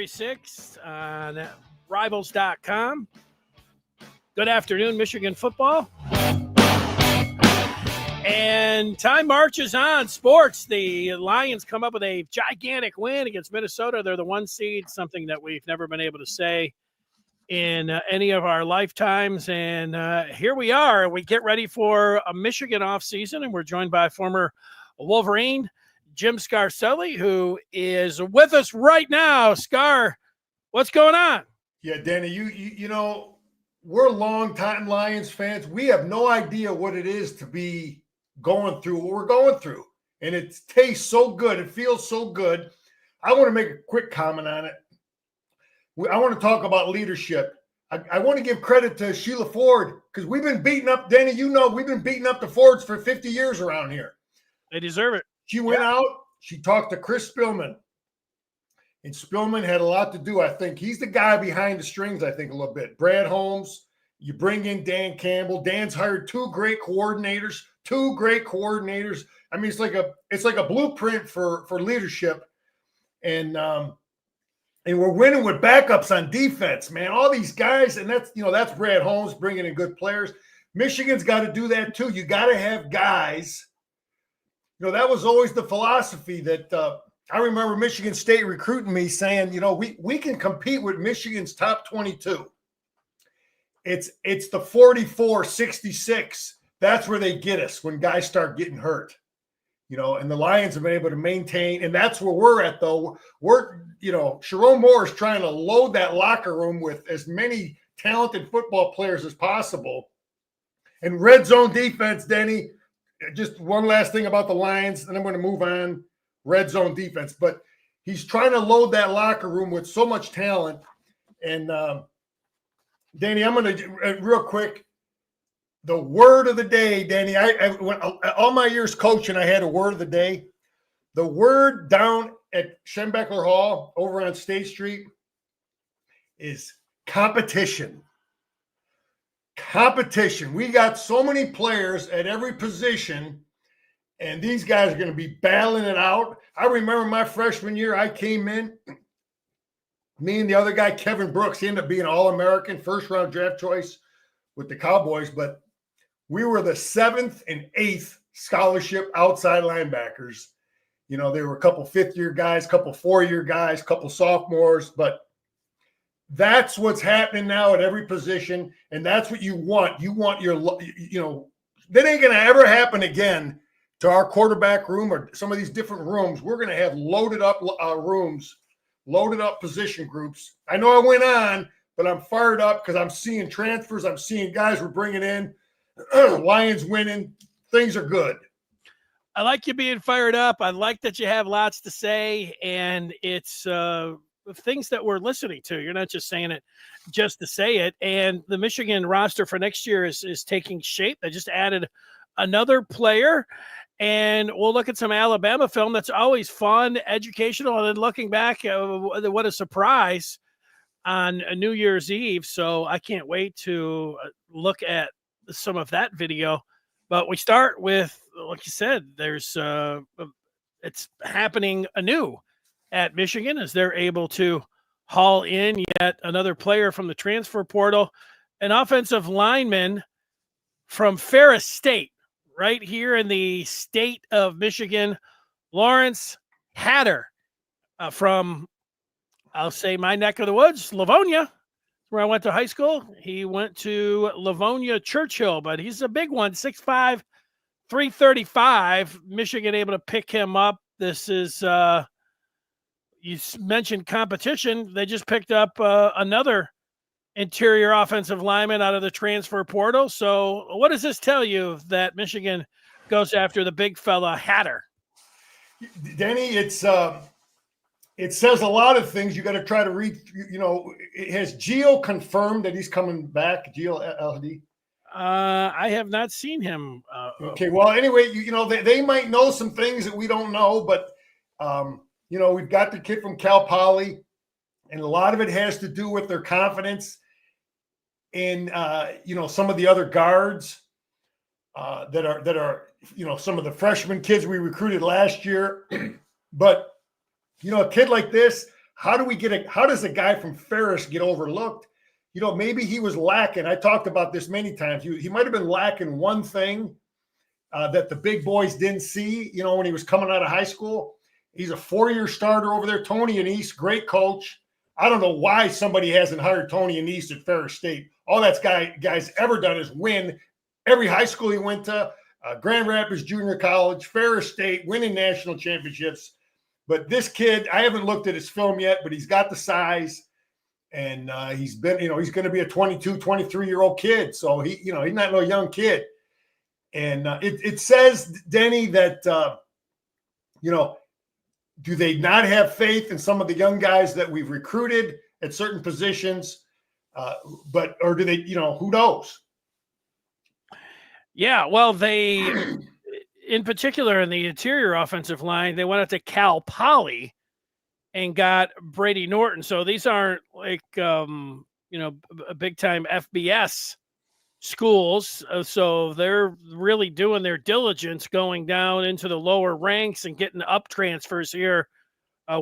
January 6th on Rivals.com. Good afternoon, Michigan football. And time marches on. Sports, the Lions come up with a gigantic win against Minnesota. They're the 1 seed, something that we've never been able to say in any of our lifetimes. And here we are. We get ready for a Michigan offseason, and we're joined by former Wolverine Jim Scarcelli, who is with us right now. Scar, what's going on? Yeah, Danny, you know, we're longtime Lions fans. We have no idea what it is to be going through what we're going through. And it tastes so good. It feels so good. I want to make a quick comment on it. I want to talk about leadership. I want to give credit to Sheila Ford because we've been beating up, Danny, you know, we've been beating up the Fords for 50 years around here. They deserve it. She went out. She talked to Chris Spillman. And Spillman had a lot to do, I think. He's the guy behind the strings, I think, a little bit. Brad Holmes, you bring in Dan Campbell. Dan's hired two great coordinators. I mean, it's like a blueprint for leadership. And we're winning with backups on defense, man. All these guys, and that's Brad Holmes bringing in good players. Michigan's got to do that too. You got to have guys. You know, that was always the philosophy that I remember Michigan State recruiting me saying, you know, we can compete with Michigan's top 22. It's the 44-66. That's where they get us when guys start getting hurt. You know, and the Lions have been able to maintain, and that's where we're at, though. Sharon Moore is trying to load that locker room with as many talented football players as possible. And red zone defense, Denny, just one last thing about the Lions, and I'm going to move on. Red zone defense, but he's trying to load that locker room with so much talent. And Danny, I'm going to real quick. The word of the day, Danny. All my years coaching, I had a word of the day. The word down at Schembeckler Hall over on State Street is competition. Competition. We got so many players at every position, and these guys are going to be battling it out. I remember my freshman year, I came in. Me and the other guy, Kevin Brooks, he ended up being an All-American, first-round draft choice with the Cowboys, but we were the 7th and 8th scholarship outside linebackers. You know, there were a couple fifth-year guys, a couple four-year guys, a couple sophomores, but that's what's happening now at every position, and that's what you want. You want your, you know, that ain't going to ever happen again to our quarterback room or some of these different rooms. We're going to have loaded up rooms, loaded up position groups. I know I went on, but I'm fired up because I'm seeing transfers. I'm seeing guys we're bringing in. Lions winning. Things are good. I like you being fired up. I like that you have lots to say, and it's things that we're listening to. You're not just saying it just to say it. And the Michigan roster for next year is taking shape. They just added another player, and we'll look at some Alabama film. That's always fun, educational, and then looking back, what a surprise on New Year's Eve. So I can't wait to look at some of that video. But we start with, like you said, there's it's happening anew at Michigan as they're able to haul in yet another player from the transfer portal, an offensive lineman from Ferris State, right here in the state of Michigan, Lawrence Hatter from, I'll say, my neck of the woods, Livonia, where I went to high school. He went to Livonia Churchill, but he's a big one, 6'5", 335. Michigan able to pick him up. This is, you mentioned competition. They just picked up another interior offensive lineman out of the transfer portal. So what does this tell you that Michigan goes after the big fella Hatter? Denny, it says a lot of things. You got to try to read, you know. Has Gio confirmed that he's coming back? Gio LD? I have not seen him. Okay. Well, anyway, you know, they might know some things that we don't know, but, you know, we've got the kid from Cal Poly, and a lot of it has to do with their confidence in, you know, some of the other guards that are, you know, some of the freshman kids we recruited last year. But, you know, a kid like this, how does a guy from Ferris get overlooked? Maybe he was lacking. I talked about this many times. He might have been lacking one thing that the big boys didn't see, when he was coming out of high school. He's a 4-year starter over there. Tony Annese, great coach. I don't know why somebody hasn't hired Tony Annese at Ferris State. All that guy's ever done is win every high school he went to, Grand Rapids Junior College, Ferris State, winning national championships. But this kid, I haven't looked at his film yet, but he's got the size. And he's been, he's going to be a 22, 23-year-old kid. So he's not no young kid. And it says, Denny, that, do they not have faith in some of the young guys that we've recruited at certain positions? Or do they, who knows? Yeah, well, they, in particular in the interior offensive line, they went out to Cal Poly and got Brady Norton. So these aren't like, big time FBS schools. So they're really doing their diligence going down into the lower ranks and getting up transfers here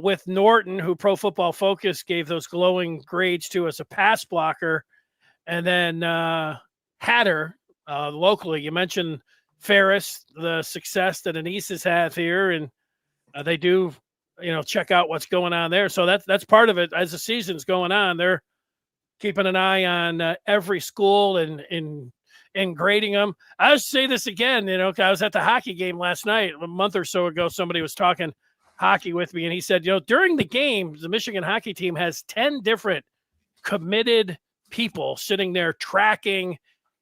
with Norton, who Pro Football Focus gave those glowing grades to as a pass blocker. And then Hatter, locally, you mentioned Ferris, the success that Annese has here, and they do, check out what's going on there. So that's part of it. As the season's going on, they're keeping an eye on every school and grading them. I'll say this again, I was at the hockey game last night. A month or so ago, somebody was talking hockey with me, and he said, during the game, the Michigan hockey team has 10 different committed people sitting there tracking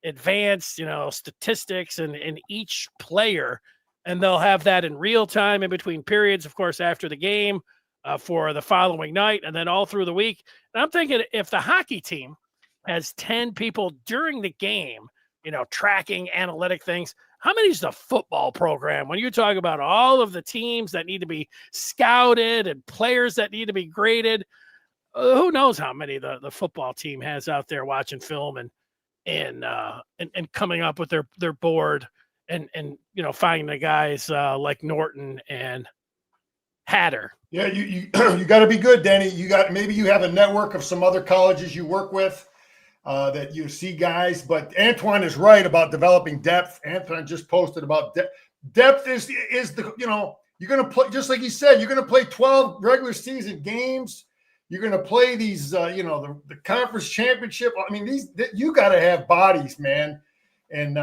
advanced, statistics and each player. And they'll have that in real time in between periods, of course, after the game for the following night and then all through the week. And I'm thinking if the hockey team has 10 people during the game, tracking analytic things, how many is the football program? When you talk about all of the teams that need to be scouted and players that need to be graded, who knows how many the football team has out there watching film and coming up with their board and finding the guys like Norton and Hatter. Yeah, you got to be good, Danny. Maybe you have a network of some other colleges you work with that you see guys. But Antoine is right about developing depth. Antoine just posted about depth. Depth is the you're going to play, just like he said, you're going to play 12 regular season games. You're going to play these, the conference championship. I mean, you got to have bodies, man. And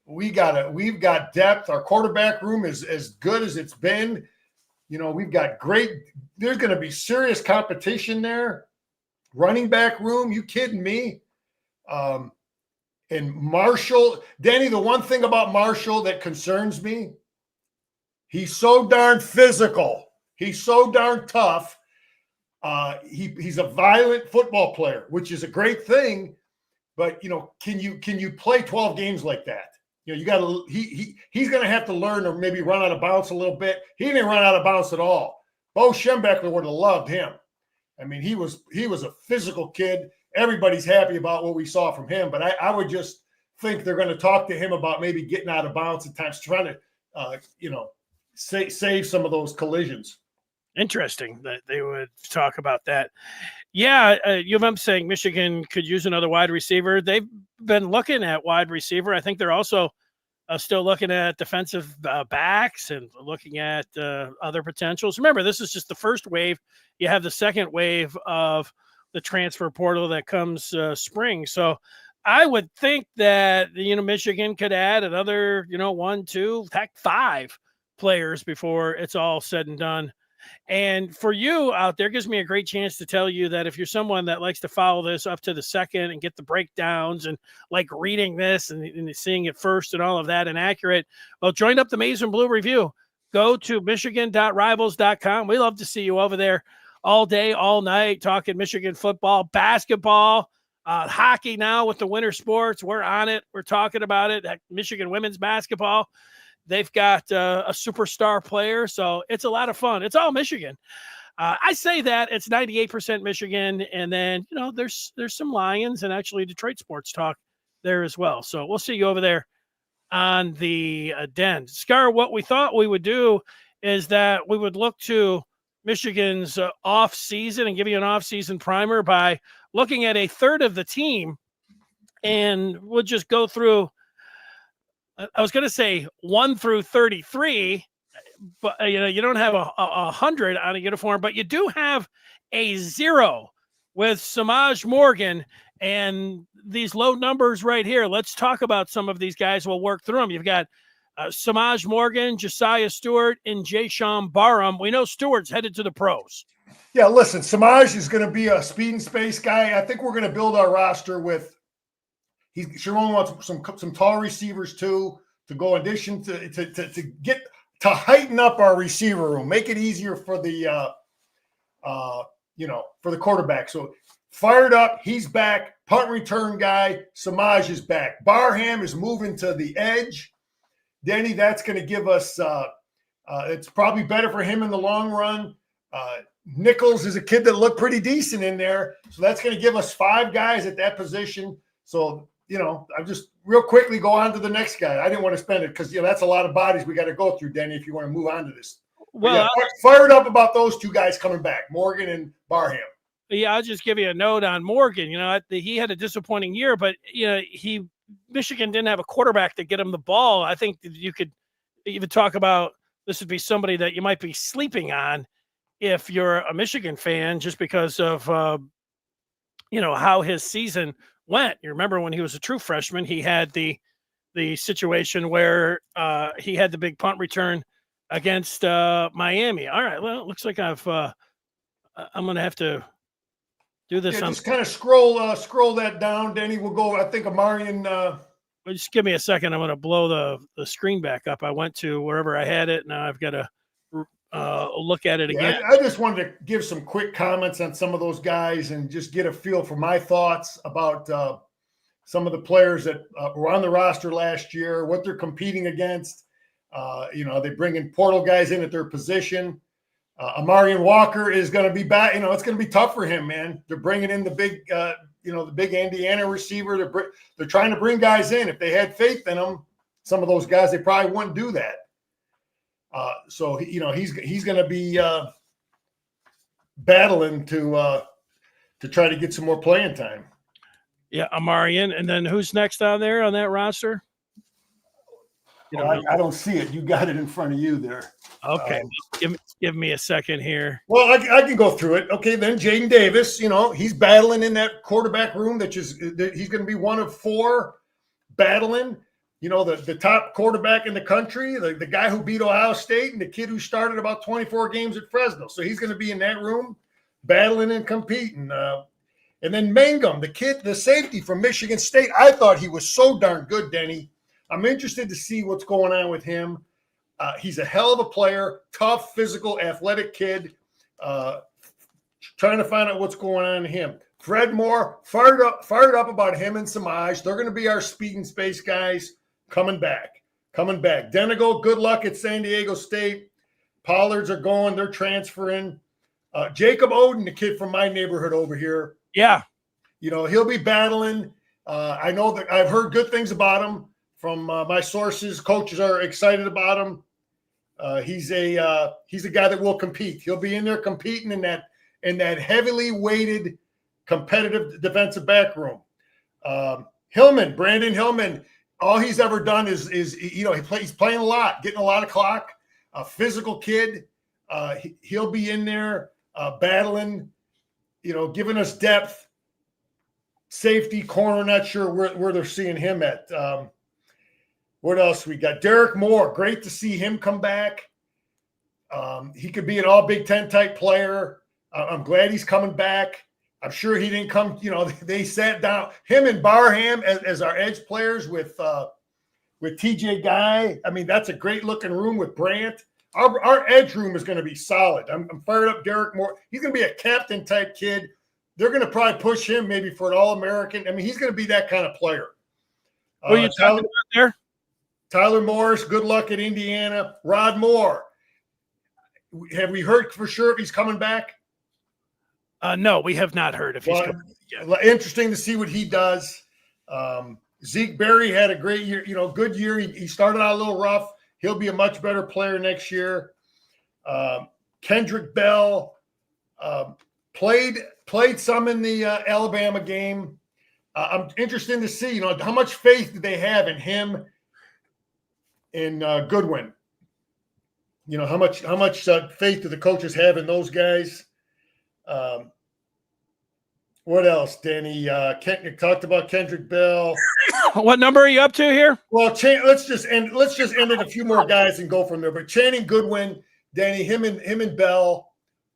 we've got depth. Our quarterback room is as good as it's been. We've got there's going to be serious competition there. Running back room, you kidding me? And Marshall, Danny, the one thing about Marshall that concerns me, he's so darn physical. He's so darn tough. He's a violent football player, which is a great thing. But can you play 12 games like that? You got to. He's going to have to learn to maybe run out of bounds a little bit. He didn't run out of bounds at all. Bo Schembechler would have loved him. I mean, he was a physical kid. Everybody's happy about what we saw from him. But I would just think they're going to talk to him about maybe getting out of bounds at times, trying to save some of those collisions. Interesting that they would talk about that. Yeah, U of M saying Michigan could use another wide receiver. They've been looking at wide receiver. I think they're also still looking at defensive backs and looking at other potentials. Remember, this is just the first wave. You have the second wave of the transfer portal that comes spring. So I would think that Michigan could add another 1, 2, heck 5 players before it's all said and done. And for you out there, gives me a great chance to tell you that if you're someone that likes to follow this up to the second and get the breakdowns and like reading this and seeing it first and all of that and accurate, well, join up the Maize and Blue Review. Go to michigan.rivals.com. We love to see you over there all day, all night, talking Michigan football, basketball, hockey now with the winter sports. We're on it. We're talking about it. Michigan women's basketball. They've got a superstar player, so it's a lot of fun. It's all Michigan. I say that it's 98% Michigan, and then there's some Lions and actually Detroit sports talk there as well. So we'll see you over there on the Den. Scar, what we thought we would do is that we would look to Michigan's off season and give you an off season primer by looking at a third of the team, and we'll just go through. I was going to say 1 through 33, but you don't have a 100 on a uniform, but you do have a 0 with Samaj Morgan and these low numbers right here. Let's talk about some of these guys. We'll work through them. You've got Samaj Morgan, Josiah Stewart, and Jayshon Barham. We know Stewart's headed to the pros. Yeah, listen, Samaj is going to be a speed and space guy. I think we're going to build our roster with. Sharon wants some tall receivers too to go in addition to get to heighten up our receiver room, make it easier for the for the quarterback. So fired up, he's back. Punt return guy, Samaj is back. Barham is moving to the edge. Denny, that's going to give us. It's probably better for him in the long run. Nichols is a kid that looked pretty decent in there, so that's going to give us 5 guys at that position. So. I'm just real quickly go on to the next guy. I didn't want to spend it because that's a lot of bodies we got to go through, Denny, if you want to move on to this. Well, fired up about those 2 guys coming back, Morgan and Barham. Yeah, I'll just give you a note on Morgan. He had a disappointing year, but Michigan didn't have a quarterback to get him the ball. I think that you could even talk about this would be somebody that you might be sleeping on if you're a Michigan fan, just because of how his season went. You remember when he was a true freshman, he had the situation where he had the big punt return against Miami. All right, well, it looks like I'm going to have to do this. Just kind of scroll that down, Denny. We'll go. I think Amarian. Just give me a second. I'm going to blow the screen back up. I went to wherever I had it. Now I've got to look at it again. I just wanted to give some quick comments on some of those guys and just get a feel for my thoughts about some of the players that were on the roster last year, what they're competing against. They bring in portal guys in at their position. Amarian Walker is going to be back. It's going to be tough for him, man. They're bringing in the big Indiana receiver. They're trying to bring guys in. If they had faith in them, some of those guys, they probably wouldn't do that. So he's going to be battling to try to get some more playing time. Yeah, Amarian, and then who's next on there on that roster? I don't see it. You got it in front of you there. Okay, give me a second here. Well, I can go through it. Okay, then Jaden Davis. He's battling in that quarterback room. He's going to be one of 4 battling. The top quarterback in the country, the guy who beat Ohio State and the kid who started about 24 games at Fresno. So he's going to be in that room battling and competing. And then Mangum, the safety from Michigan State, I thought he was so darn good, Denny. I'm interested to see what's going on with him. He's a hell of a player, tough, physical, athletic kid. Trying to find out what's going on in him. Fred Moore, fired up about him and Samaj. They're going to be our speed and space guys. Coming back. Denegal, good luck at San Diego State. Pollards are going. They're transferring. Jacob Oden, the kid from my neighborhood over here. Yeah. He'll be battling. I know that I've heard good things about him from my sources. Coaches are excited about him. He's a guy that will compete. He'll be in there competing in that heavily weighted competitive defensive back room. Brandon Hillman, all he's ever done is he's playing a lot, getting a lot of clock. A physical kid. He'll be in there battling, giving us depth. Safety, corner, not sure where they're seeing him at. What else we got? Derek Moore, great to see him come back. He could be an all Big Ten type player. I'm glad he's coming back. I'm sure he didn't come, they sat down, him and Barham as our edge players with TJ Guy. I mean, that's a great looking room with Brandt. Our edge room is going to be solid. I'm fired up. Derek Moore, he's going to be a captain type kid. They're going to probably push him maybe for an All-American. I mean, he's going to be that kind of player. Who are you talking about there? Tyler Morris, good luck at Indiana. Rod Moore. Have we heard for sure if he's coming back? No, we have not heard if he's coming. Yeah. Interesting to see what he does. Zeke Berry had a great year, good year. He started out a little rough. He'll be a much better player next year. Kendrick Bell played some in the Alabama game. I'm interested to see, how much faith do they have in him and Goodwin. How much faith do the coaches have in those guys? What else, Danny? You talked about Kendrick Bell. What number are you up to here? Well, let's just end it a few more guys and go from there. But Channing, Goodwin, Danny, him and Bell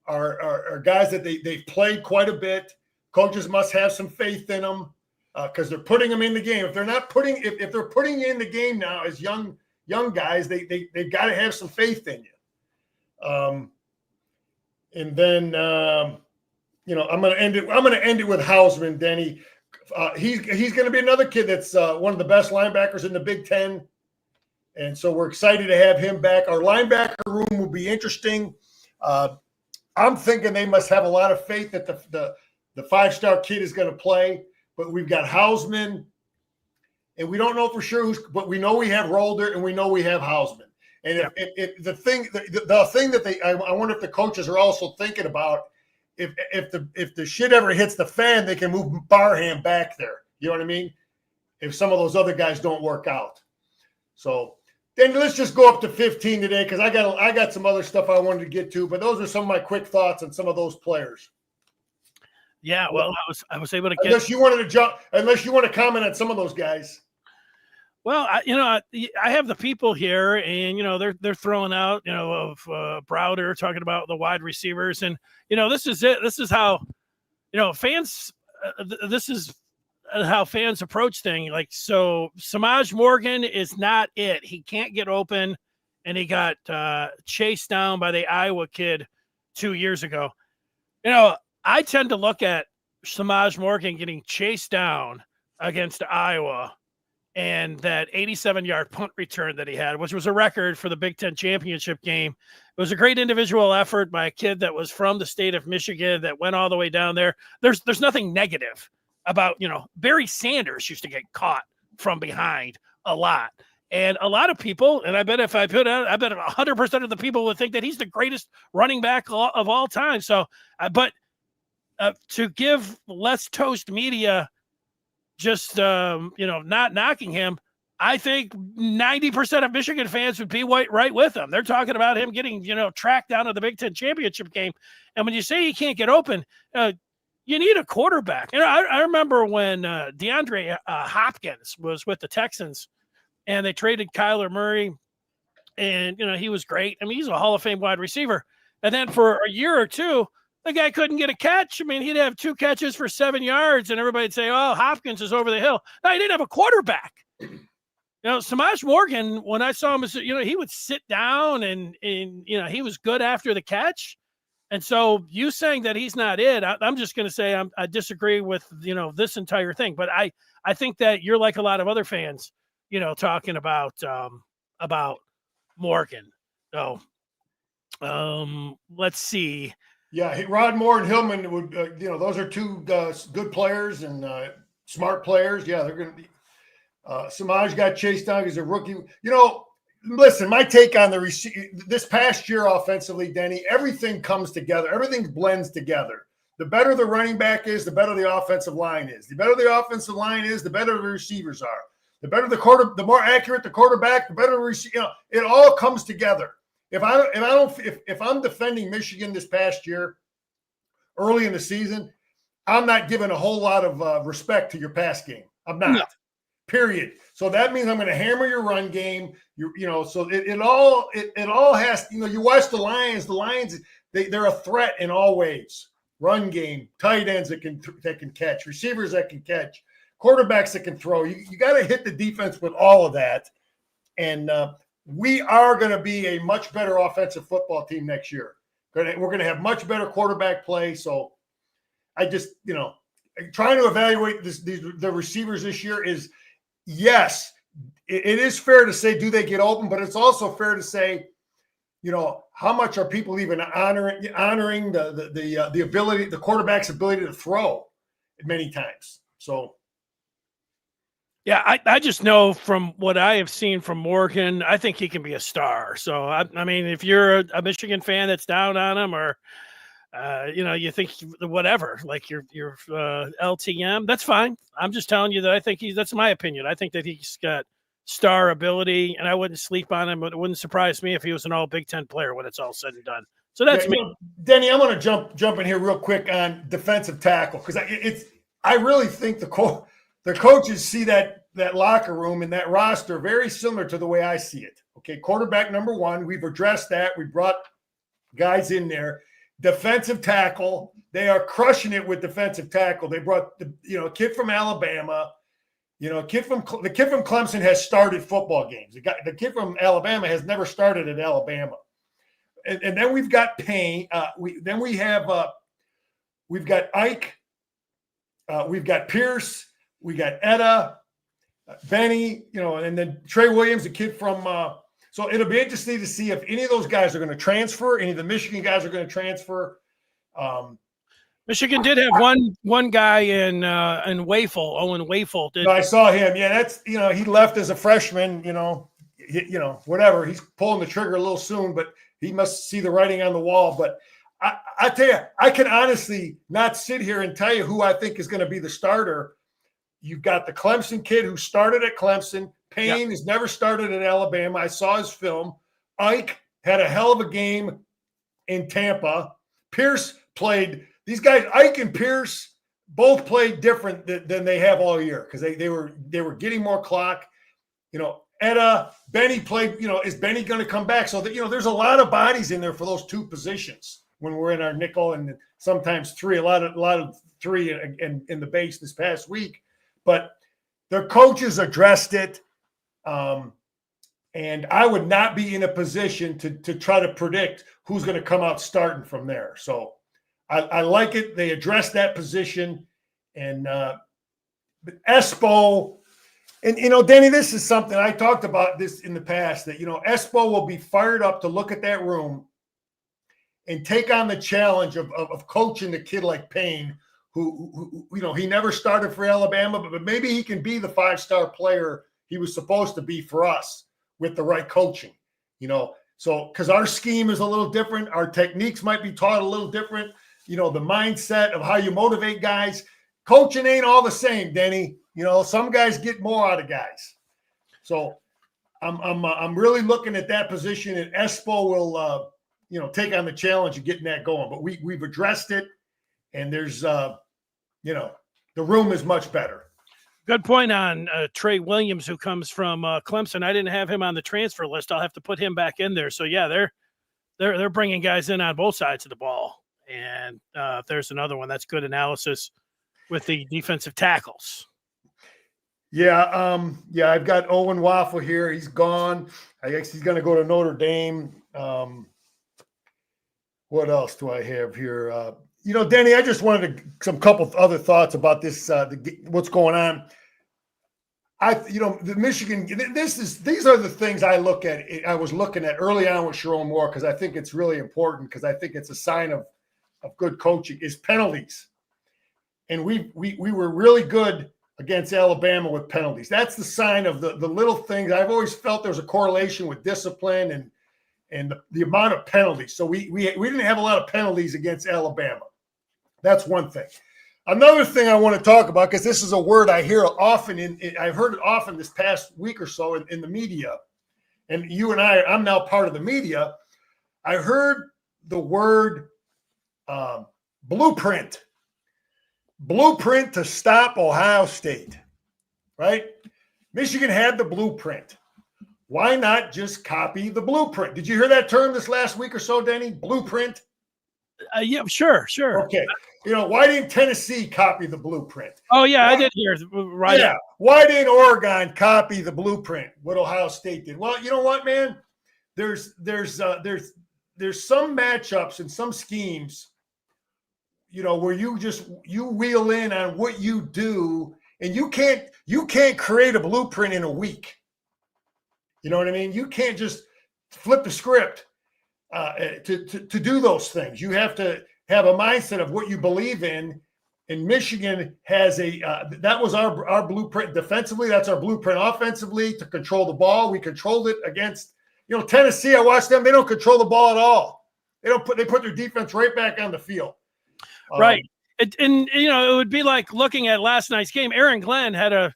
are guys that they've played quite a bit. Coaches must have some faith in them because they're putting them in the game. If they're not putting if they're putting you in the game now as young guys, they've got to have some faith in you. And then I'm going to end it with Hausman, Danny. He's going to be another kid that's one of the best linebackers in the Big Ten. And so we're excited to have him back. Our linebacker room will be interesting. I'm thinking they must have a lot of faith that the five-star kid is going to play. But we've got Hausman, and we don't know for sure but we know we have Rolder and we know we have Hausman. And if the thing that I wonder if the coaches are also thinking about, if the shit ever hits the fan, they can move Barham back there. You know what I mean? If some of those other guys don't work out. So then let's just go up to 15 today because I got some other stuff I wanted to get to, but those are some of my quick thoughts on some of those players. Yeah, well, I was able to get. Unless you want to comment on some of those guys. Well, I have the people here, and they're throwing out of Browder talking about the wide receivers, and this is it. This is how fans. This is how fans approach things. Like, so Samaj Morgan is not it. He can't get open, and he got chased down by the Iowa kid 2 years ago. I tend to look at Samaj Morgan getting chased down against Iowa and that 87-yard punt return that he had, which was a record for the Big Ten championship game. It was a great individual effort by a kid that was from the state of Michigan that went all the way down there. There's nothing negative about, Barry Sanders used to get caught from behind a lot. And a lot of people, and I bet 100% of the people would think that he's the greatest running back of all time. So, to give Let's Toast Media just, not knocking him, I think 90% of Michigan fans would be right with him. They're talking about him getting, tracked down to the Big Ten championship game. And when you say he can't get open, you need a quarterback. I remember when DeAndre Hopkins was with the Texans and they traded Kyler Murray and, he was great. I mean, he's a Hall of Fame wide receiver. And then for a year or two, the guy couldn't get a catch. I mean, he'd have 2 catches for 7 yards, and everybody'd say, "Oh, Hopkins is over the hill." No, he didn't have a quarterback. Samaj Morgan, when I saw him, he would sit down and he was good after the catch. And so you saying that he's not it, I'm just going to say I disagree with this entire thing. But I think that you're like a lot of other fans, talking about Morgan. So let's see. Yeah, Rod Moore and Hillman would, those are two good players and smart players. Yeah, they're going to be. Samaj got chased down. He's a rookie. Listen, my take on this past year offensively, Denny, everything comes together. Everything blends together. The better the running back is, the better the offensive line is. The better the offensive line is, the better the receivers are. The better the more accurate the quarterback, the better the receiver. It all comes together. If I'm defending Michigan this past year, early in the season, I'm not giving a whole lot of respect to your pass game. I'm not. No. Period. So that means I'm going to hammer your run game. So it all has. You watch the Lions. The Lions, they're a threat in all ways. Run game, tight ends that can catch, receivers that can catch, quarterbacks that can throw. You got to hit the defense with all of that, and we are going to be a much better offensive football team next year. We're going to have much better quarterback play. So I just, trying to evaluate the receivers this year is, yes, it is fair to say, do they get open? But it's also fair to say, how much are people even honoring the ability, the quarterback's ability to throw many times. So Yeah, I just know from what I have seen from Morgan, I think he can be a star. So, I mean, if you're a Michigan fan that's down on him or, you think whatever, like your LTM, that's fine. I'm just telling you that I think that's my opinion. I think that he's got star ability, and I wouldn't sleep on him, but it wouldn't surprise me if he was an all Big Ten player when it's all said and done. So that's me. Denny, I'm going to jump in here real quick on defensive tackle because I really think the coaches see that locker room and that roster very similar to the way I see it. Okay, quarterback number one, we've addressed that. We brought guys in there. Defensive tackle, they are crushing it with defensive tackle. They brought the kid from Alabama. The kid from Clemson has started football games. The kid from Alabama has never started at Alabama. And then we've got Payne. We've got Ike. We've got Pierce. We got Etta, Benny. And then Trey Williams, the kid from. So it'll be interesting to see if any of those guys are going to transfer. Any of the Michigan guys are going to transfer. Michigan did have one guy in Wafel. Owen Wafel did. No, I saw him. Yeah, that's he left as a freshman. Whatever. He's pulling the trigger a little soon, but he must see the writing on the wall. But I tell you, I can honestly not sit here and tell you who I think is going to be the starter. You've got the Clemson kid who started at Clemson. Payne has never started at Alabama. I saw his film. Ike had a hell of a game in Tampa. Pierce played. These guys, Ike and Pierce, both played different than they have all year because they were getting more clock. Etta, Benny played. Is Benny going to come back? So that there's a lot of bodies in there for those two positions when we're in our nickel and sometimes three. A lot of three in the base this past week, but their coaches addressed it. And I would not be in a position to try to predict who's going to come out starting from there. So I like it. They addressed that position. And Espo, and, Denny, this is something I talked about this in the past, that, Espo will be fired up to look at that room and take on the challenge of coaching the kid like Payne, who he never started for Alabama, but maybe he can be the 5-star player he was supposed to be for us with the right coaching, so because our scheme is a little different. Our techniques might be taught a little different. The mindset of how you motivate guys. Coaching ain't all the same, Denny. Some guys get more out of guys. So I'm really looking at that position, and Espo will, take on the challenge of getting that going. But we've addressed it, and there's, the room is much better. Good point on Trey Williams, who comes from Clemson. I didn't have him on the transfer list. I'll have to put him back in there. So yeah, they're bringing guys in on both sides of the ball. And there's another one. That's good analysis with the defensive tackles. Yeah, I've got Owen Waffle here. He's gone. I guess he's going to go to Notre Dame. What else do I have here? Denny, I just wanted some couple other thoughts about this. What's going on? The Michigan. These are the things I look at. I was looking at early on with Sharon Moore because I think it's really important because I think it's a sign of good coaching is penalties, and we were really good against Alabama with penalties. That's the sign of the little things. I've always felt there's a correlation with discipline and the amount of penalties. So we didn't have a lot of penalties against Alabama. That's one thing. Another thing I want to talk about, because this is a word I hear often I've heard it often this past week or so in the media, and you and I'm now part of the media. I heard the word blueprint to stop Ohio State, right? Michigan had the blueprint. Why not just copy the blueprint? Did you hear that term this last week or so, Denny? Blueprint? Yeah, sure. Okay. Why didn't Tennessee copy the blueprint? Oh, yeah, I did hear. Right. Yeah. Why didn't Oregon copy the blueprint? What Ohio State did? Well, you know what, man? There's some matchups and some schemes, where you wheel in on what you do, and you can't create a blueprint in a week. You know what I mean? You can't just flip the script to do those things. You have to have a mindset of what you believe in And Michigan has that was our blueprint defensively. That's our blueprint offensively to control the ball. We controlled it against, Tennessee. I watched them. They don't control the ball at all. They put their defense right back on the field. Right. And it would be like looking at last night's game. Aaron Glenn had a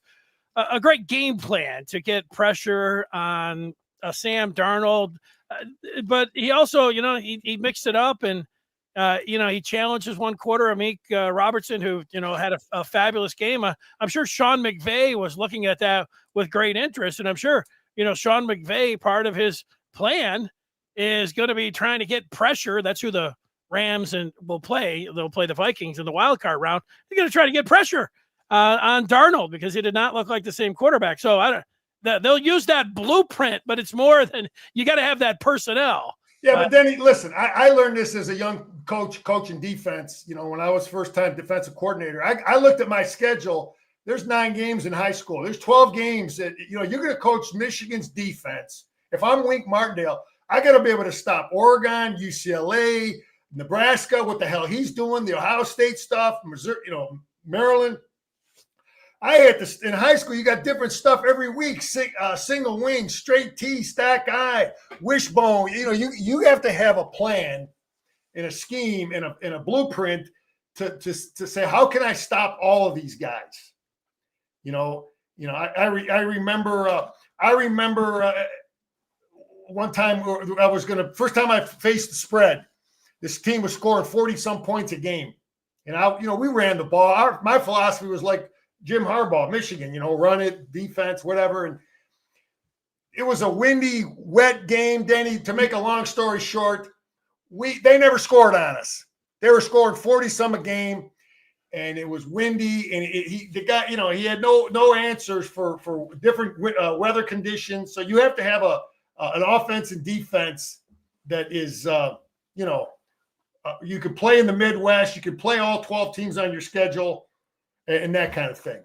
great game plan to get pressure on Sam Darnold. But he also, he mixed it up and, he challenges one quarter Amik Robertson, who, had a fabulous game. I'm sure Sean McVay was looking at that with great interest. And I'm sure, Sean McVay, part of his plan is going to be trying to get pressure. That's who the Rams will play. They'll play the Vikings in the wild card round. They're going to try to get pressure on Darnold because he did not look like the same quarterback. So they'll use that blueprint, but it's more than you got to have that personnel. Yeah, but then listen, I learned this as a young coaching defense, when I was first-time defensive coordinator. I looked at my schedule. There's 9 games in high school. There's 12 games that, you're going to coach Michigan's defense. If I'm Wink Martindale, I got to be able to stop Oregon, UCLA, Nebraska, what the hell he's doing, the Ohio State stuff, Missouri, Maryland. I had to, in high school, you got different stuff every week, single wing, straight T, stack I, wishbone. You have to have a plan and a scheme and a blueprint to say, how can I stop all of these guys? I remember one time first time I faced the spread, this team was scoring 40-some points a game. And we ran the ball. My philosophy was like Jim Harbaugh, Michigan, run it, defense, whatever. And it was a windy, wet game, Denny. To make a long story short, they never scored on us. They were scoring 40-some a game, and it was windy. And the guy, he had no answers for different weather conditions. So you have to have an offense and defense that is, you could play in the Midwest. You could play all 12 teams on your schedule. And that kind of thing.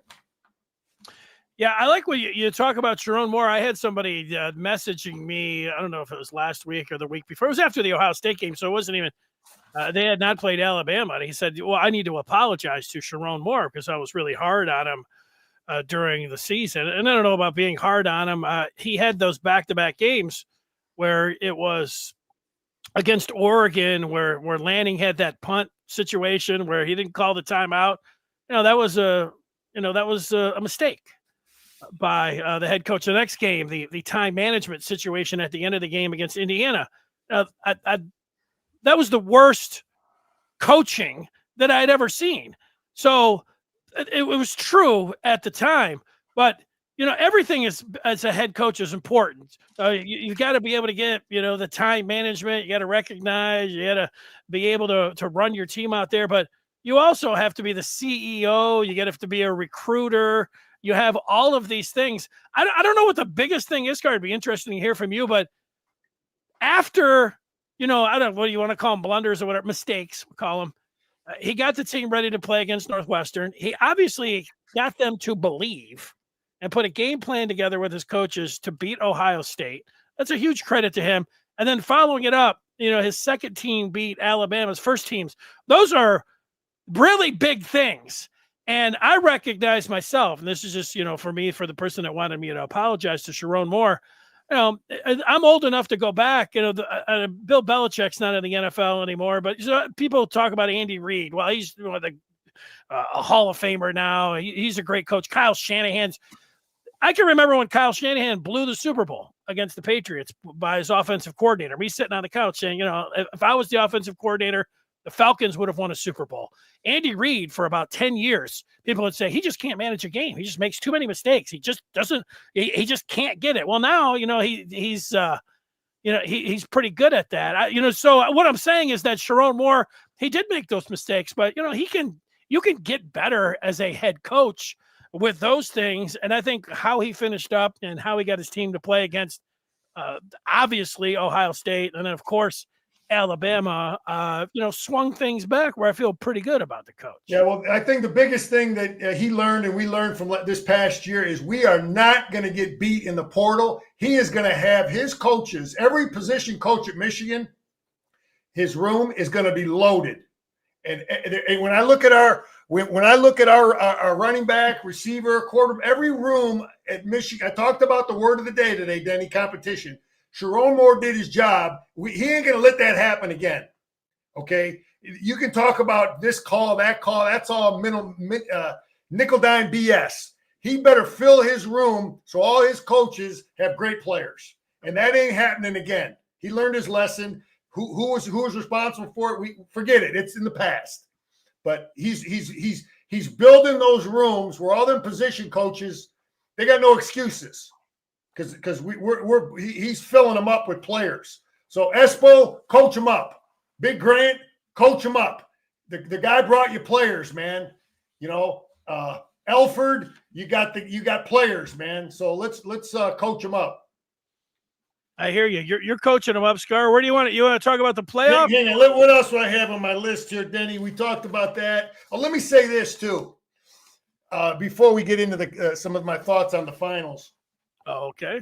Yeah, I like when you talk about Sharon Moore. I had somebody messaging me, I don't know if it was last week or the week before. It was after the Ohio State game, so it wasn't even they had not played Alabama. And he said, well, I need to apologize to Sharon Moore because I was really hard on him during the season. And I don't know about being hard on him. He had those back-to-back games where it was against Oregon where Lanning had that punt situation where he didn't call the timeout. That was a mistake by the head coach. The next game, the time management situation at the end of the game against Indiana, that was the worst coaching that I'd ever seen. So it was true at the time, but everything as a head coach is important. You got to be able to get the time management. You got to recognize. You got to be able to run your team out there, but you also have to be the CEO. You have to be a recruiter. You have all of these things. I don't know what the biggest thing is, Scar. It'd be interesting to hear from you. But after, I don't know what you want to call them, blunders or whatever, mistakes, we'll call them. He got the team ready to play against Northwestern. He obviously got them to believe and put a game plan together with his coaches to beat Ohio State. That's a huge credit to him. And then following it up, his second team beat Alabama's first teams. Those are really big things. And I recognize myself, and this is just, for me, for the person that wanted me to apologize to Sharon Moore, I'm old enough to go back. Bill Belichick's not in the NFL anymore, but people talk about Andy Reid. Well, he's a Hall of Famer now. He's a great coach. Kyle Shanahan's. I can remember when Kyle Shanahan blew the Super Bowl against the Patriots by his offensive coordinator. Me sitting on the couch saying, if I was the offensive coordinator, the Falcons would have won a Super Bowl. Andy Reid, for about 10 years, people would say, he just can't manage a game. He just makes too many mistakes. He just doesn't, he just can't get it. Well, now, he's pretty good at that. So what I'm saying is that Sharon Moore, he did make those mistakes, but, you can get better as a head coach with those things. And I think how he finished up and how he got his team to play against, obviously, Ohio State, and then, of course, Alabama, swung things back where I feel pretty good about the coach. Yeah, well, I think the biggest thing that he learned and we learned from this past year is we are not going to get beat in the portal. He is going to have his coaches, every position coach at Michigan, his room is going to be loaded. And when I look at our running back, receiver, quarter, every room at Michigan, I talked about the word of the day today, Denny, competition. Sharon Moore did his job. He ain't going to let that happen again. Okay, you can talk about this call, that call. That's all nickel dime BS. He better fill his room so all his coaches have great players, and that ain't happening again. He learned his lesson. Who was responsible for it? We forget it. It's in the past. But he's building those rooms where all them position coaches, they got no excuses because he's filling them up with players. So Espo, coach him up. Big Grant, coach him up. The guy brought you players, man. You know, Elford, you got players, man. So let's coach him up. I hear you. You're coaching them up, Scar. Where do you want it? You want to talk about the playoff? What else do I have on my list here, Denny? We talked about that. Oh, let me say this too. Before we get into some of my thoughts on the finals. Oh, okay.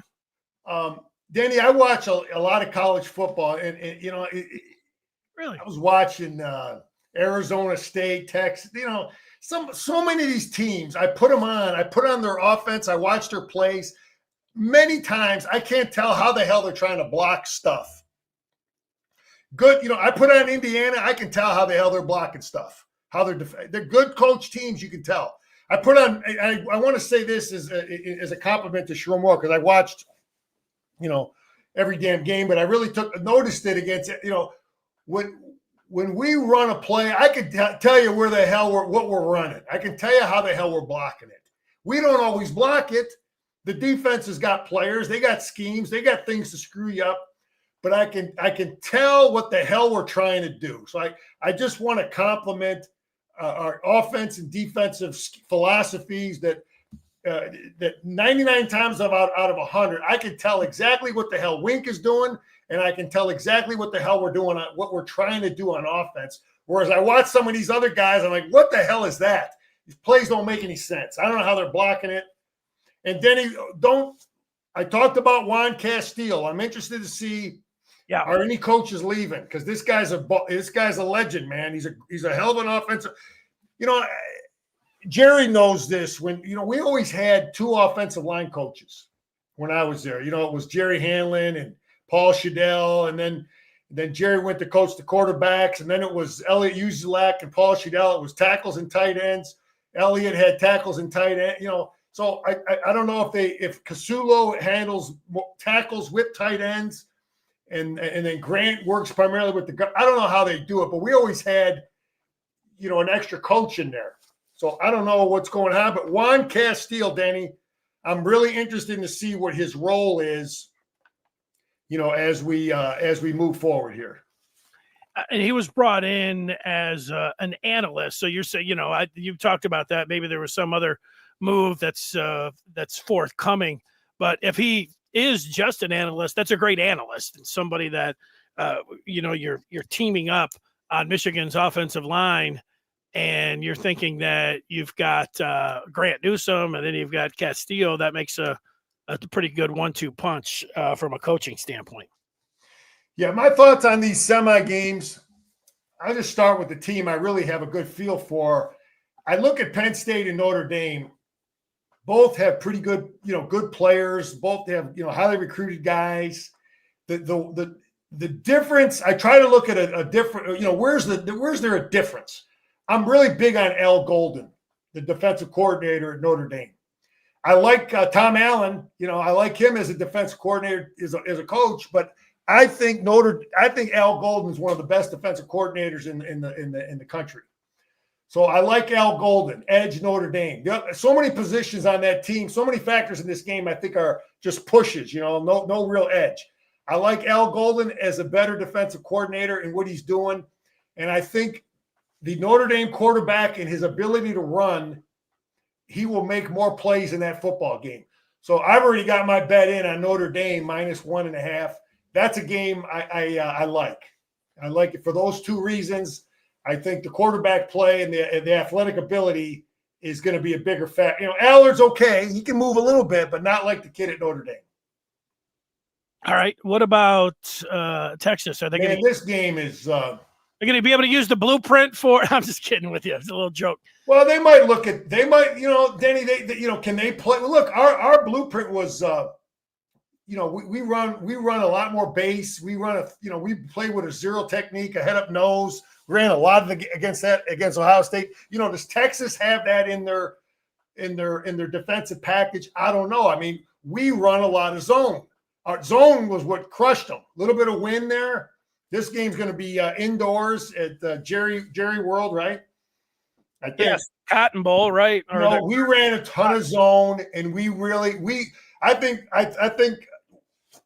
Denny, I watch a lot of college football, and you know, really, I was watching Arizona State, Texas. You know, so many of these teams. I put them on. I put on their offense. I watched their plays. Many times I can't tell how the hell they're trying to block stuff. Good, you know, I put on Indiana, I can tell how the hell they're blocking stuff. How they're good coach teams, you can tell. I put on, I want to say this as a compliment to Sharon Moore, because I watched, you know, every damn game, but I really noticed it against, you know, when we run a play, I can tell you where the hell what we're running. I can tell you how the hell we're blocking it. We don't always block it. The defense has got players, they got schemes, they got things to screw you up, but I can tell what the hell we're trying to do. So I just want to compliment our offense and defensive philosophies that 99 times out of 100, I can tell exactly what the hell Wink is doing, and I can tell exactly what the hell we're doing, what we're trying to do on offense. Whereas I watch some of these other guys, I'm like, what the hell is that? These plays don't make any sense. I don't know how they're blocking it. And Denny, I talked about Juan Castillo. I'm interested to see, are any coaches leaving? Because this guy's a legend, man. He's a hell of an offensive. You know, Jerry knows this. When you know, we always had two offensive line coaches when I was there. You know, it was Jerry Hanlon and Paul Shadell, and then Jerry went to coach the quarterbacks, and then it was Elliot Uzelak and Paul Shadell. It was tackles and tight ends. Elliot had tackles and tight end. You know. So I don't know if Casulo handles tackles with tight ends, and then Grant works primarily with the. I don't know how they do it, but we always had, you know, an extra coach in there. So I don't know what's going on. But Juan Castillo, Danny, I'm really interested to see what his role is, you know, as we move forward here. And he was brought in as an analyst. So you're saying, you know, you talked about that. Maybe there was some other move that's forthcoming, but if he is just an analyst, that's a great analyst and somebody that you know, you're teaming up on Michigan's offensive line, and you're thinking that you've got Grant Newsome and then you've got Castillo. That makes a pretty good 1-2 punch from a coaching standpoint. Yeah, my thoughts on these semi games. I'll just start with the team I really have a good feel for. I look at Penn State and Notre Dame. Both have pretty good, you know, good players. Both have, you know, highly recruited guys. The difference, I try to look at a different, you know, where's there a difference? I'm really big on Al Golden, the defensive coordinator at Notre Dame. I like Tom Allen. You know, I like him as a defensive coordinator, as a coach. But I think Al Golden is one of the best defensive coordinators in the country. So I like Al Golden, edge Notre Dame. So many positions on that team, so many factors in this game I think are just pushes, you know, no real edge. I like Al Golden as a better defensive coordinator in what he's doing. And I think the Notre Dame quarterback and his ability to run, he will make more plays in that football game. So I've already got my bet in on Notre Dame -1.5. That's a game I like. I like it for those two reasons. I think the quarterback play and the athletic ability is going to be a bigger factor. You know, Allard's okay. He can move a little bit, but not like the kid at Notre Dame. All right. What about Texas? Are they going to? This game is They're going to be able to use the blueprint for. I'm just kidding with you. It's a little joke. Well, they might Denny, can they play? Well, look, our blueprint was, we run a lot more base. We we play with a zero technique, a head up nose. We ran a lot of against Ohio State. Does Texas have that in their defensive package? I don't know. I mean, we run a lot of zone. Our zone was what crushed them. A little bit of wind there. This game's going to be indoors at Jerry World, right? I think. Yes, Cotton Bowl, right? We ran a ton of zone, and I think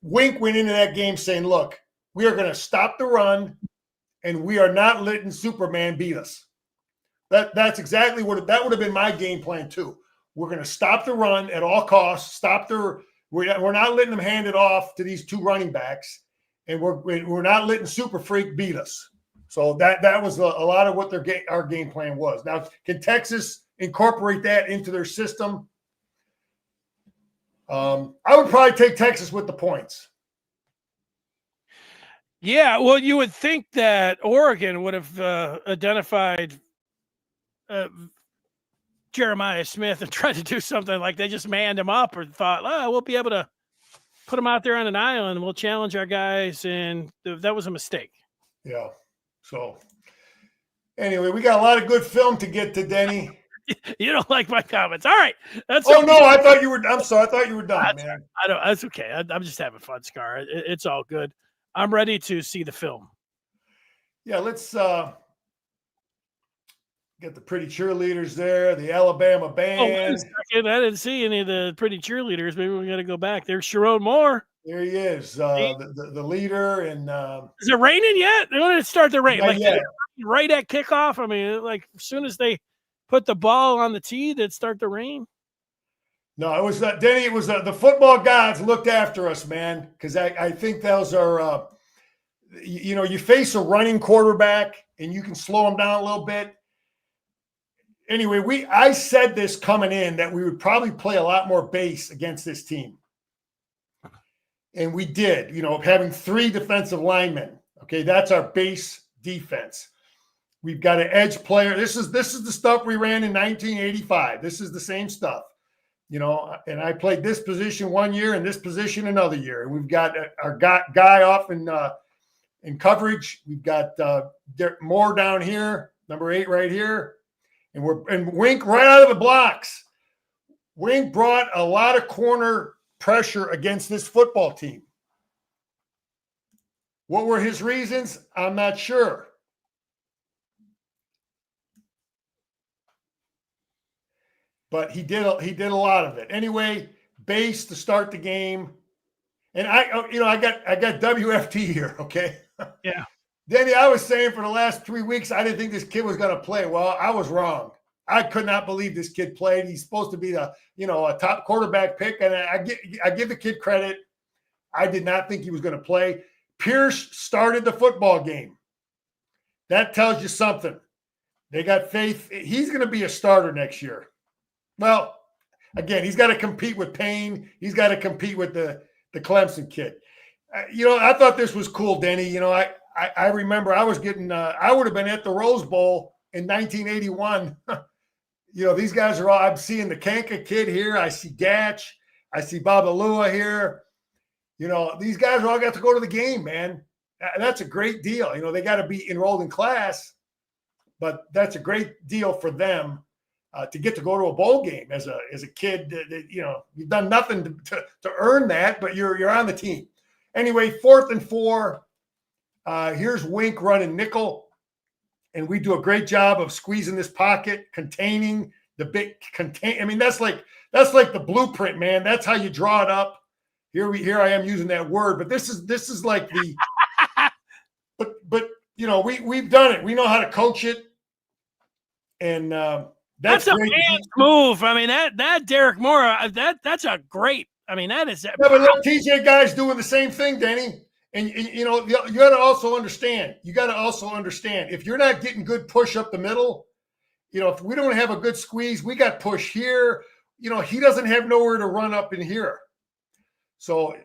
Wink went into that game saying, "Look, we are going to stop the run, and we are not letting Superman beat us." That's exactly that would have been my game plan too. We're going to stop the run at all costs. We're not letting them hand it off to these two running backs. And we're not letting Super Freak beat us. So that was a lot of what our game plan was. Now, can Texas incorporate that into their system? I would probably take Texas with the points. Yeah, well, you would think that Oregon would have identified Jeremiah Smith and tried to do something like they just manned him up or thought, we'll be able to put him out there on an island and we'll challenge our guys. And that was a mistake. Yeah. So anyway, we got a lot of good film to get to, Denny. You don't like my comments. All right. I'm sorry. I thought you were done, man. I don't, that's okay. I'm just having fun, Scar. It's all good. I'm ready to see the film. Yeah. Let's get the pretty cheerleaders there. The Alabama band. Wait a second. I didn't see any of the pretty cheerleaders. Maybe we got to go back. There's Sherrod Moore. There he is, the leader. And is it raining yet? When did it start to rain? Like right at kickoff? I mean, like as soon as they put the ball on the tee, did it start to rain? No, it was Denny. It was the football gods looked after us, man, because I think those are, you face a running quarterback and you can slow him down a little bit. Anyway, I said this coming in that we would probably play a lot more base against this team. And we did, having 3 defensive linemen. Okay, that's our base defense. We've got an edge player. This is the stuff we ran in 1985. This is the same stuff. And I played this position one year and this position another year. And we've got our guy off in coverage. We've got Moore down here, number 8 right here. And Wink right out of the blocks. Wink brought a lot of corner pressure against this football team. What were his reasons? I'm not sure. But he did a lot of it. Anyway, base to start the game. And I got WFT here, okay? Yeah. Danny, I was saying for the last 3 weeks, I didn't think this kid was going to play. Well, I was wrong. I could not believe this kid played. He's supposed to be a top quarterback pick, and I give the kid credit. I did not think he was going to play. Pierce started the football game. That tells you something. They got faith. He's going to be a starter next year. Well, again, he's got to compete with Payne. He's got to compete with the Clemson kid. I thought this was cool, Denny. I remember I was getting I would have been at the Rose Bowl in 1981. These guys are all, I'm seeing the Kanka kid here. I see Gatch. I see Babalua here. These guys all got to go to the game, man. And that's a great deal. They got to be enrolled in class, but that's a great deal for them to get to go to a bowl game as a kid. You've done nothing to earn that, but you're on the team. Anyway, 4th and 4. Here's Wink running nickel, and we do a great job of squeezing this pocket, containing the big I mean, that's like the blueprint, man. That's how you draw it up. Here I am using that word, but this is like the but we've done it. We know how to coach it, and that's a great. man's move. I mean, that Derek Moore, that's a great. I mean, that is. Yeah, but look, TJ guy's doing the same thing, Denny. And you got to also understand. If you're not getting good push up the middle, if we don't have a good squeeze, we got push here. He doesn't have nowhere to run up in here. So,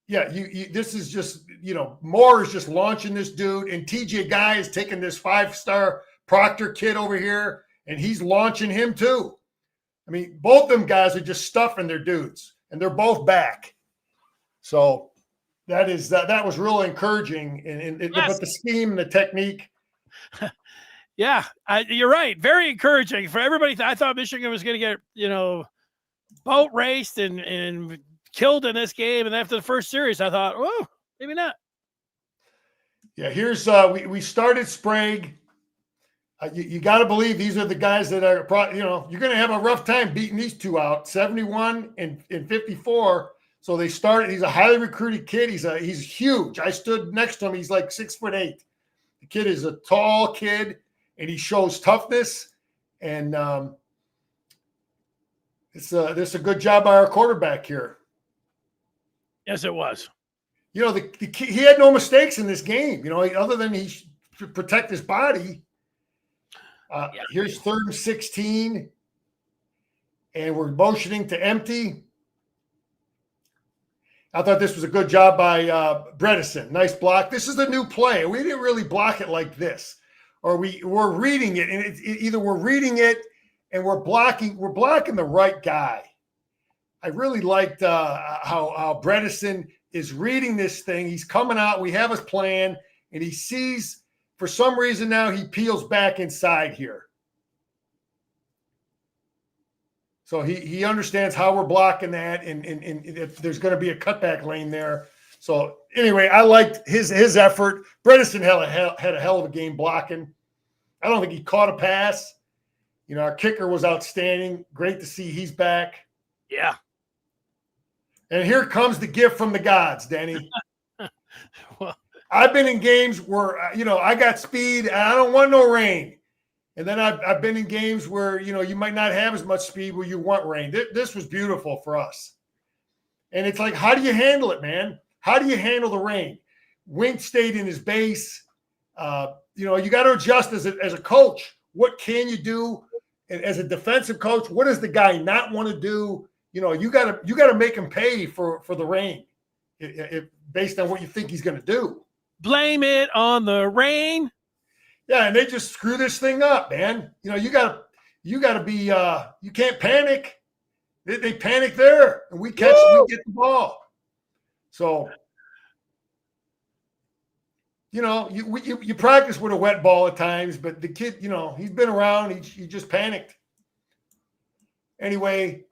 Yeah, this is just, Moore is just launching this dude, and TJ Guy is taking this 5-star Proctor kid over here, and he's launching him too. I mean, both them guys are just stuffing their dudes, and they're both back. So that was really encouraging, Yes. but the scheme and the technique. Yeah, you're right. Very encouraging for everybody. I thought Michigan was going to get, boat raced and killed in this game. And after the first series, I thought, oh, maybe not. Yeah, here's we started Sprague. You got to believe these are the guys that are, you're going to have a rough time beating these two out, 71 and 54. So they started. He's a highly recruited kid. He's huge. I stood next to him. He's like 6'8". The kid is a tall kid, and he shows toughness. And it's a good job by our quarterback here. Yes, it was. The kid, he had no mistakes in this game. Other than he should protect his body. Here's 3rd and 16, and we're motioning to empty. I thought this was a good job by Bredesen. Nice block. This is the new play. We didn't really block it like this, or we're reading it, and either we're reading it and we're blocking the right guy. I really liked how Bredesen is reading this thing. He's coming out. We have his plan, and he sees. For some reason now he peels back inside here. So he understands how we're blocking that, and if there's going to be a cutback lane there. So anyway, I liked his effort. Bredesen had a hell of a game blocking. I don't think he caught a pass. Our kicker was outstanding. Great to see he's back. Yeah. And here comes the gift from the gods, Denny. Well, I've been in games where, I got speed and I don't want no rain. And then I've been in games where, you might not have as much speed where you want rain. This was beautiful for us. And it's like, how do you handle it, man? How do you handle the rain? Wink stayed in his base. You got to adjust as a coach. What can you do? And as a defensive coach, what does the guy not want to do? You got to make him pay for the rain based on what you think he's going to do. Blame it on the rain. Yeah, and they just screw this thing up, man. You got to be. You can't panic. They panic there, and we get the ball. So, you practice with a wet ball at times, but the kid, he's been around. He just panicked. Anyway,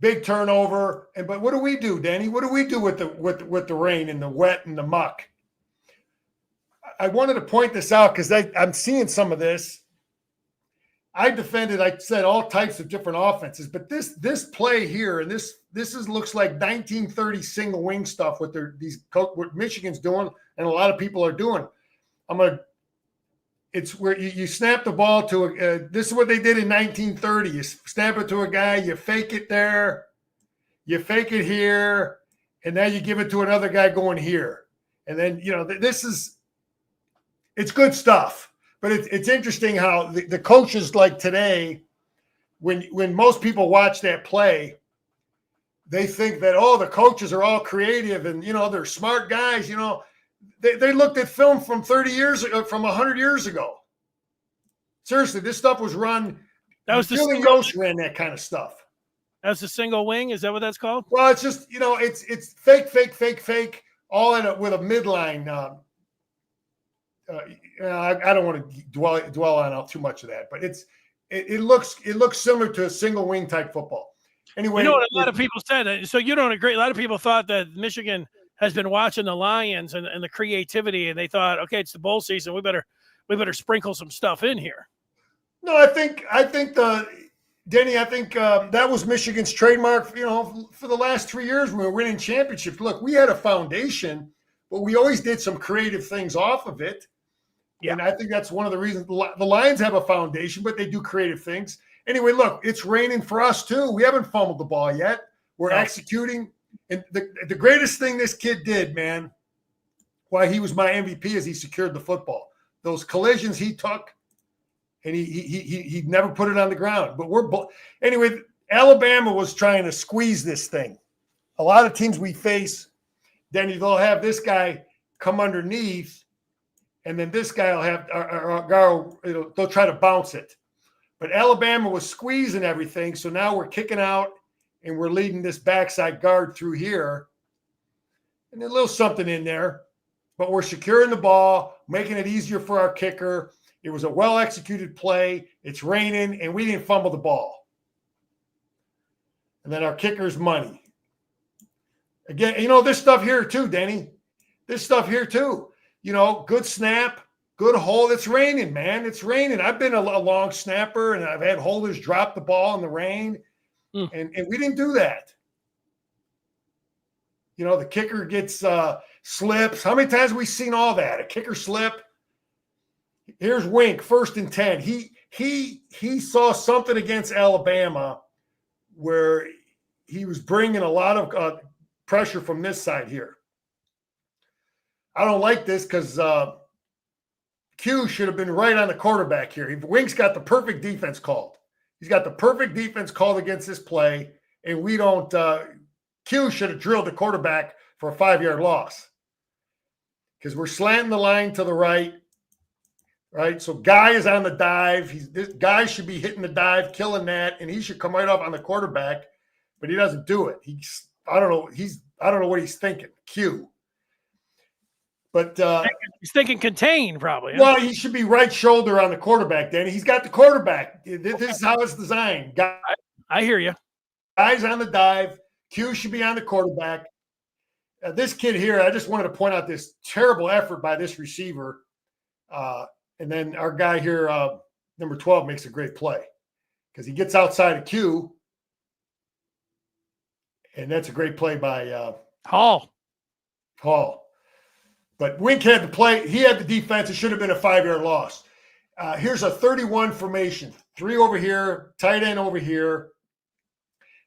big turnover. But what do we do, Danny? What do we do with the rain and the wet and the muck? I wanted to point this out because I'm seeing some of this. I said all types of different offenses, but this play here, and this looks like 1930 single wing stuff what Michigan's doing, and a lot of people are doing. It's where you snap the ball to this is what they did in 1930. You snap it to a guy, you fake it there, you fake it here, and now you give it to another guy going here. And then, it's good stuff, but it's interesting how the coaches like today, when most people watch that play, they think that, the coaches are all creative and, they're smart guys. They looked at film from 30 years ago, from 100 years ago. Seriously, this stuff was run. That was Billy Yost ran that kind of stuff. That's the single wing. Is that what that's called? Well, it's just, it's fake, all with a midline. I don't want to dwell on too much of that, but it looks similar to a single wing type football. Anyway, what a lot of people said. So you don't agree. A lot of people thought that Michigan has been watching the Lions and the creativity, and they thought, okay, it's the bowl season. We better sprinkle some stuff in here. No, I think Denny, that was Michigan's trademark, for the last 3 years when we were winning championships. Look, we had a foundation, but we always did some creative things off of it. Yeah. And I think that's one of the reasons the Lions have a foundation, but they do creative things. Anyway, look, it's raining for us too. We haven't fumbled the ball yet. We're executing. And the greatest thing this kid did, man, why he was my MVP is he secured the football. Those collisions he took, and he never put it on the ground. But anyway, Alabama was trying to squeeze this thing. A lot of teams we face, then they'll have this guy come underneath, and then this guy will have they'll try to bounce it. But Alabama was squeezing everything, so now we're kicking out and we're leading this backside guard through here. And a little something in there, but we're securing the ball, making it easier for our kicker. It was a well-executed play. It's raining, and we didn't fumble the ball. And then our kicker's money. Again, this stuff here too, Denny. This stuff here too. Good snap, good hold. It's raining, man. It's raining. I've been a long snapper, and I've had holders drop the ball in the rain, and we didn't do that. The kicker gets slips. How many times have we seen all that? A kicker slip. Here's Wink, 1st and 10. He saw something against Alabama where he was bringing a lot of pressure from this side here. I don't like this because Q should have been right on the quarterback here. Wink's got the perfect defense called. He's got the perfect defense called against this play, and we don't Q should have drilled the quarterback for a 5-yard loss because we're slanting the line to the right. So Guy is on the dive. This guy should be hitting the dive, killing that, and he should come right off on the quarterback, but he doesn't do it. I don't know what he's thinking. Q. But he's thinking contain probably. Well, he should be right shoulder on the quarterback, Danny. He's got the quarterback. This is how it's designed. I hear you. Guy's on the dive. Q should be on the quarterback. This kid here, I just wanted to point out this terrible effort by this receiver. And then our guy here, number 12, makes a great play because he gets outside of Q. And that's a great play by Hall. But Wink had the play. He had the defense. It should have been a 5-yard loss. Here's a 31 formation. 3 over here, tight end over here.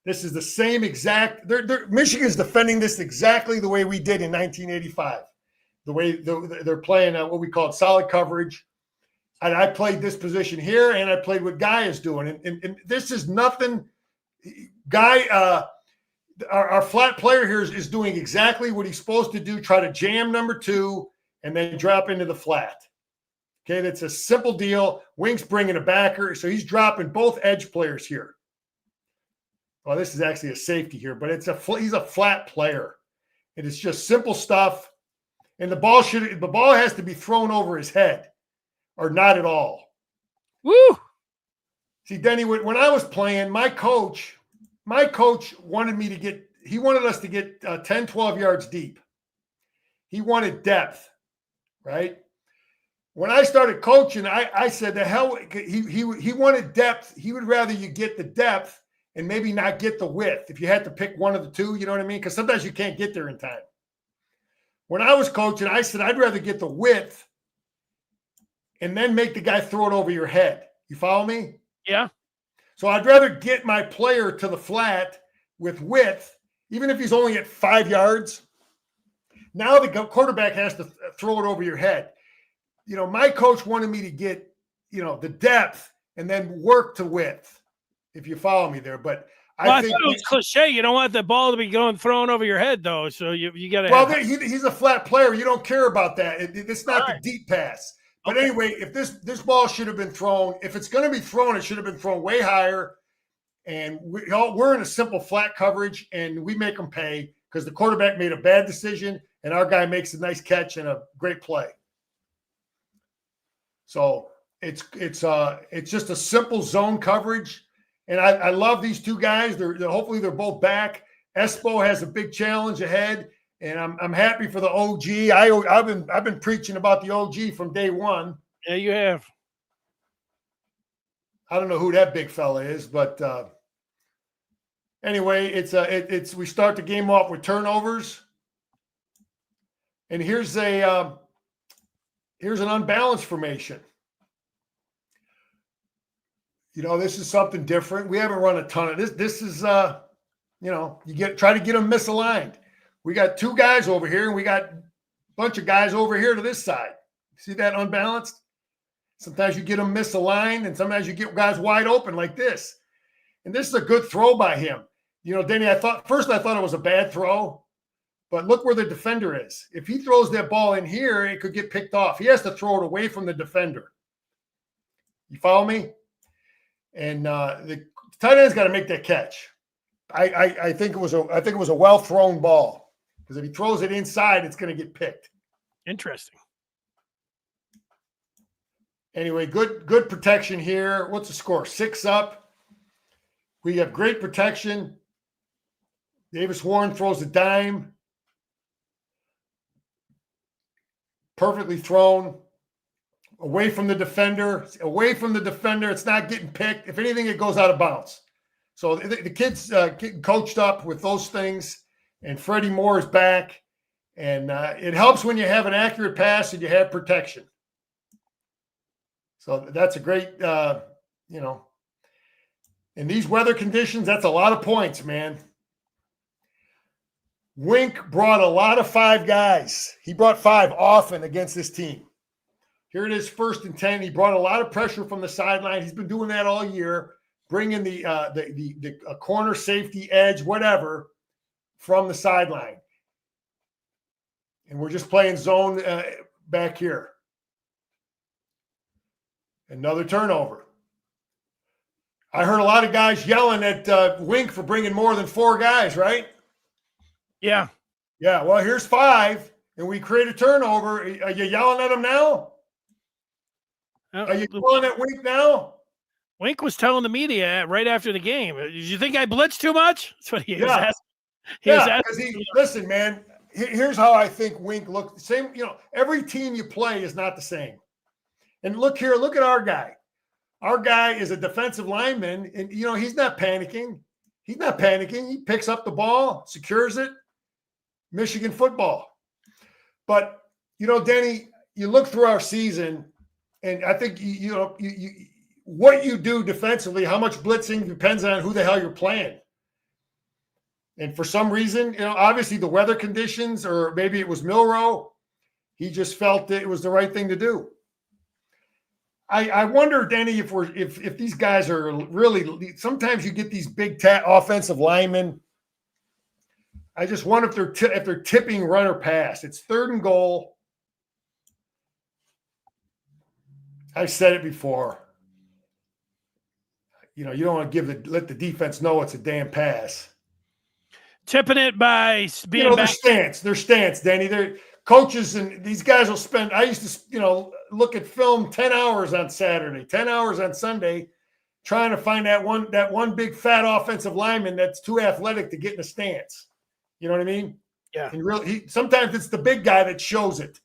This is the same exact. Michigan's defending this exactly the way we did in 1985. The way they're playing what we call solid coverage. And I played this position here, and I played what Guy is doing. And this is nothing. Guy, our flat player here is doing exactly what he's supposed to do. Try to jam number 2 and then drop into the flat. Okay, that's a simple deal. Wink's bringing a backer, so he's dropping both edge players here. Well, this is actually a safety here, but he's a flat player. And it's just simple stuff. And the ball has to be thrown over his head or not at all. Woo! See, Denny, when I was playing, my coach wanted us to get 10, 12 yards deep. He wanted depth, right? When I started coaching, I said, the hell, he wanted depth. He would rather you get the depth and maybe not get the width if you had to pick one of the two, you know what I mean? Because sometimes you can't get there in time. When I was coaching, I said, I'd rather get the width and then make the guy throw it over your head. You follow me? Yeah. So I'd rather get my player to the flat with width, even if he's only at 5 yards. Now the quarterback has to throw it over your head. My coach wanted me to get, the depth and then work to width, if you follow me there. But I think thought it was cliche. You don't want the ball to be thrown over your head, though. So you got to. Well, he's a flat player. You don't care about that. It's not the deep pass. But anyway, if this ball should have been thrown, if it's going to be thrown, it should have been thrown way higher. And we're in a simple flat coverage, and we make them pay because the quarterback made a bad decision, and our guy makes a nice catch and a great play. So it's just a simple zone coverage. And I love these two guys. Hopefully they're both back. Espo has a big challenge ahead, and I'm happy for the OG. I've been preaching about the OG from day one. Yeah, you have. I don't know who that big fella is, but anyway, we start the game off with turnovers, and here's an unbalanced formation. This is something different. We haven't run a ton of this. This is, try to get them misaligned. We got 2 guys over here, and we got a bunch of guys over here to this side. See that unbalanced? Sometimes you get them misaligned, and sometimes you get guys wide open like this. And this is a good throw by him. Denny, I thought it was a bad throw, But look where the defender is. If he throws that ball in here, it could get picked off. He has to throw it away from the defender. You follow me? And the tight end's got to make that catch. I think it was a well thrown ball, because if he throws it inside, it's going to get picked. Interesting. Anyway, good protection here. What's the score? 6 up. We have great protection. Davis Warren throws a dime. Perfectly thrown. Away from the defender. Away from the defender. It's not getting picked. If anything, it goes out of bounds. So the kids getting coached up with those things. And Freddie Moore is back. And it helps when you have an accurate pass and you have protection. So that's a great, in these weather conditions, that's a lot of points, man. Wink brought a lot of 5 guys. He brought 5 often against this team. Here it is, 1st and 10. He brought a lot of pressure from the sideline. He's been doing that all year, bringing the corner safety edge, whatever, from the sideline. And we're just playing zone back here. Another turnover. I heard a lot of guys yelling at Wink for bringing more than 4 guys, right? Yeah. Yeah, well, here's 5, and we create a turnover. Are you yelling at him now? Are you yelling at Wink now? Wink was telling the media right after the game, did you think I blitzed too much? That's what he was asking. Because listen, man, here's how I think Wink looked. Same, every team you play is not the same. And look here, look at our guy. Our guy is a defensive lineman, and, he's not panicking. He's not panicking. He picks up the ball, secures it. Michigan football. But, Denny, you look through our season, and I think, what you do defensively, how much blitzing depends on who the hell you're playing. And for some reason, obviously the weather conditions, or maybe it was Milroe, he just felt that it was the right thing to do. I wonder, Denny, if these guys are really. Sometimes you get these big offensive linemen. I just wonder if they're tipping run or pass. It's 3rd and goal. I've said it before. You don't want to let the defense know it's a damn pass. Tipping it by being their stance, Danny. Their coaches and these guys will spend. I used to, look at film 10 hours on Saturday, 10 hours on Sunday, trying to find that one big fat offensive lineman that's too athletic to get in a stance. You know what I mean? Yeah. And sometimes it's the big guy that shows it.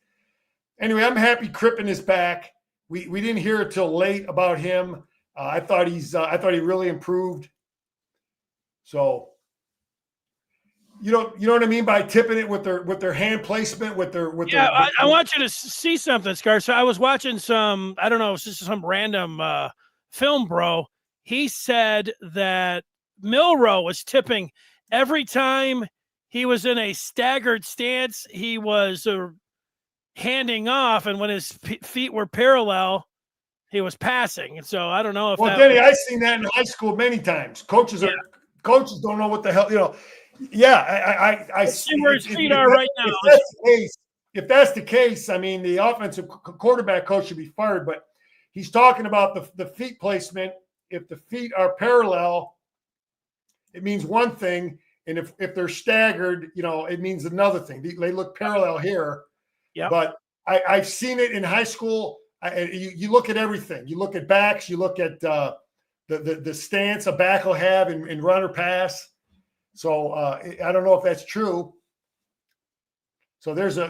Anyway, I'm happy Crippen is back. We didn't hear it till late about him. I thought he really improved. So. You know what I mean by tipping it with their hand placement, I want you to see something, Scar. So I was watching some, I don't know, it's just some random film bro. He said that Milroe was tipping every time he was in a staggered stance. He was handing off, and when his feet were parallel, he was passing. And so I don't know if. Well, Denny, I've seen that in high school many times. Coaches don't know what the hell. Yeah, I see where his feet are right now. If that's the case, I mean, the offensive quarterback coach should be fired. But he's talking about the feet placement. If the feet are parallel, it means one thing, and if they're staggered, it means another thing. They look parallel here. Yeah. But I've seen it in high school. You look at everything. You look at backs. You look at the stance a back will have in run or pass. So I don't know if that's true. So there's a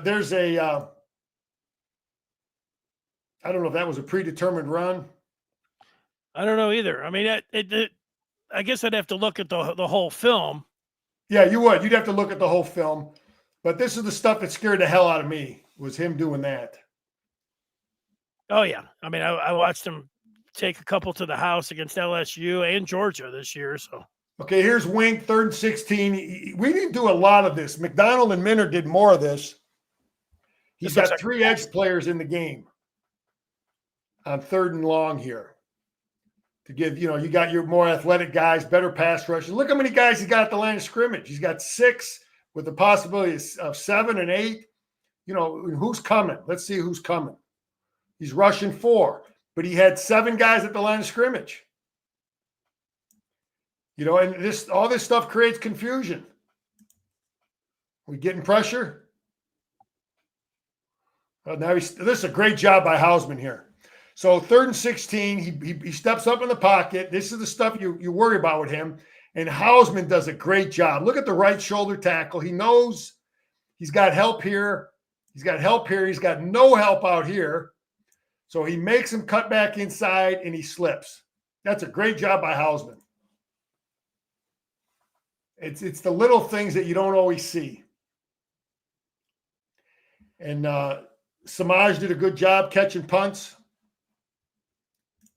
I don't know if that was a predetermined run. I don't know either. I mean, I guess I'd have to look at the whole film. Yeah, you would. You'd have to look at the whole film. But this is the stuff that scared the hell out of me, was him doing that. Oh, yeah. I mean, I watched him take a couple to the house against LSU and Georgia this year. So. Okay, here's Wink, 3rd and 16. We didn't do a lot of this. McDonald and Minner did more of this. He's got 3 edge players in the game on 3rd and long here. To give, you got your more athletic guys, better pass rushers. Look how many guys he got at the line of scrimmage. He's got 6 with the possibility of 7 and 8. You know, who's coming? Let's see who's coming. He's rushing 4, but he had 7 guys at the line of scrimmage. You know, and all this stuff creates confusion. We getting pressure? Now this is a great job by Hausman here. So 3rd and 16, he steps up in the pocket. This is the stuff you worry about with him. And Hausman does a great job. Look at the right shoulder tackle. He knows he's got help here. He's got help here. He's got no help out here. So he makes him cut back inside and he slips. That's a great job by Hausman. It's the little things that you don't always see. And Samaj did a good job catching punts.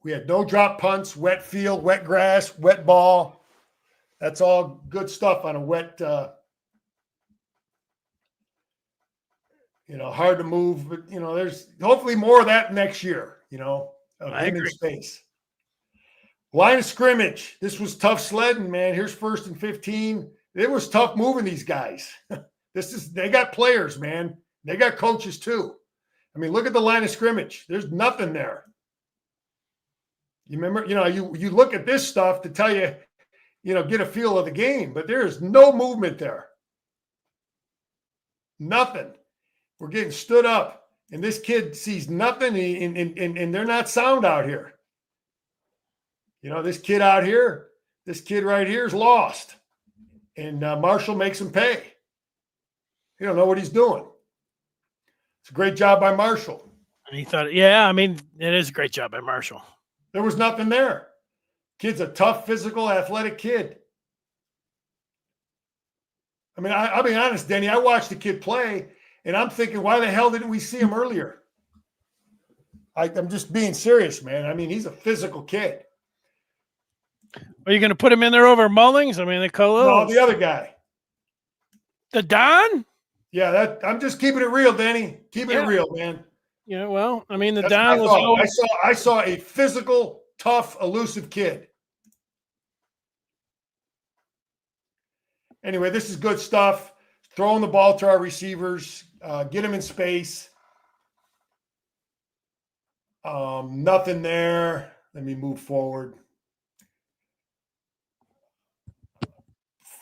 We had no drop punts, wet field, wet grass, wet ball. That's all good stuff on a wet, hard to move. But, there's hopefully more of that next year, of him in space. Line of scrimmage. This was tough sledding, man. Here's 1st and 15. It was tough moving these guys. They got players, man. They got coaches too. I mean, look at the line of scrimmage. There's nothing there. You remember, you look at this stuff to tell you, get a feel of the game, but there is no movement there. Nothing. We're getting stood up, and this kid sees nothing, and they're not sound out here. This kid out here, this kid right here is lost, and Marshall makes him pay. He don't know what he's doing. It's a great job by Marshall. And he thought, it is a great job by Marshall. There was nothing there. Kid's a tough, physical, athletic kid. I mean, I'll be honest, Denny, I watched the kid play, and I'm thinking, why the hell didn't we see him earlier? I'm just being serious, man. I mean, he's a physical kid. Are you going to put him in there over Mullings? I mean, No, the other guy. The Don? Yeah, I'm just keeping it real, Danny. Keeping it real, man. Yeah, well, I mean, the That's Don was. I saw a physical, tough, elusive kid. Anyway, this is good stuff. Throwing the ball to our receivers, get them in space. Nothing there. Let me move forward.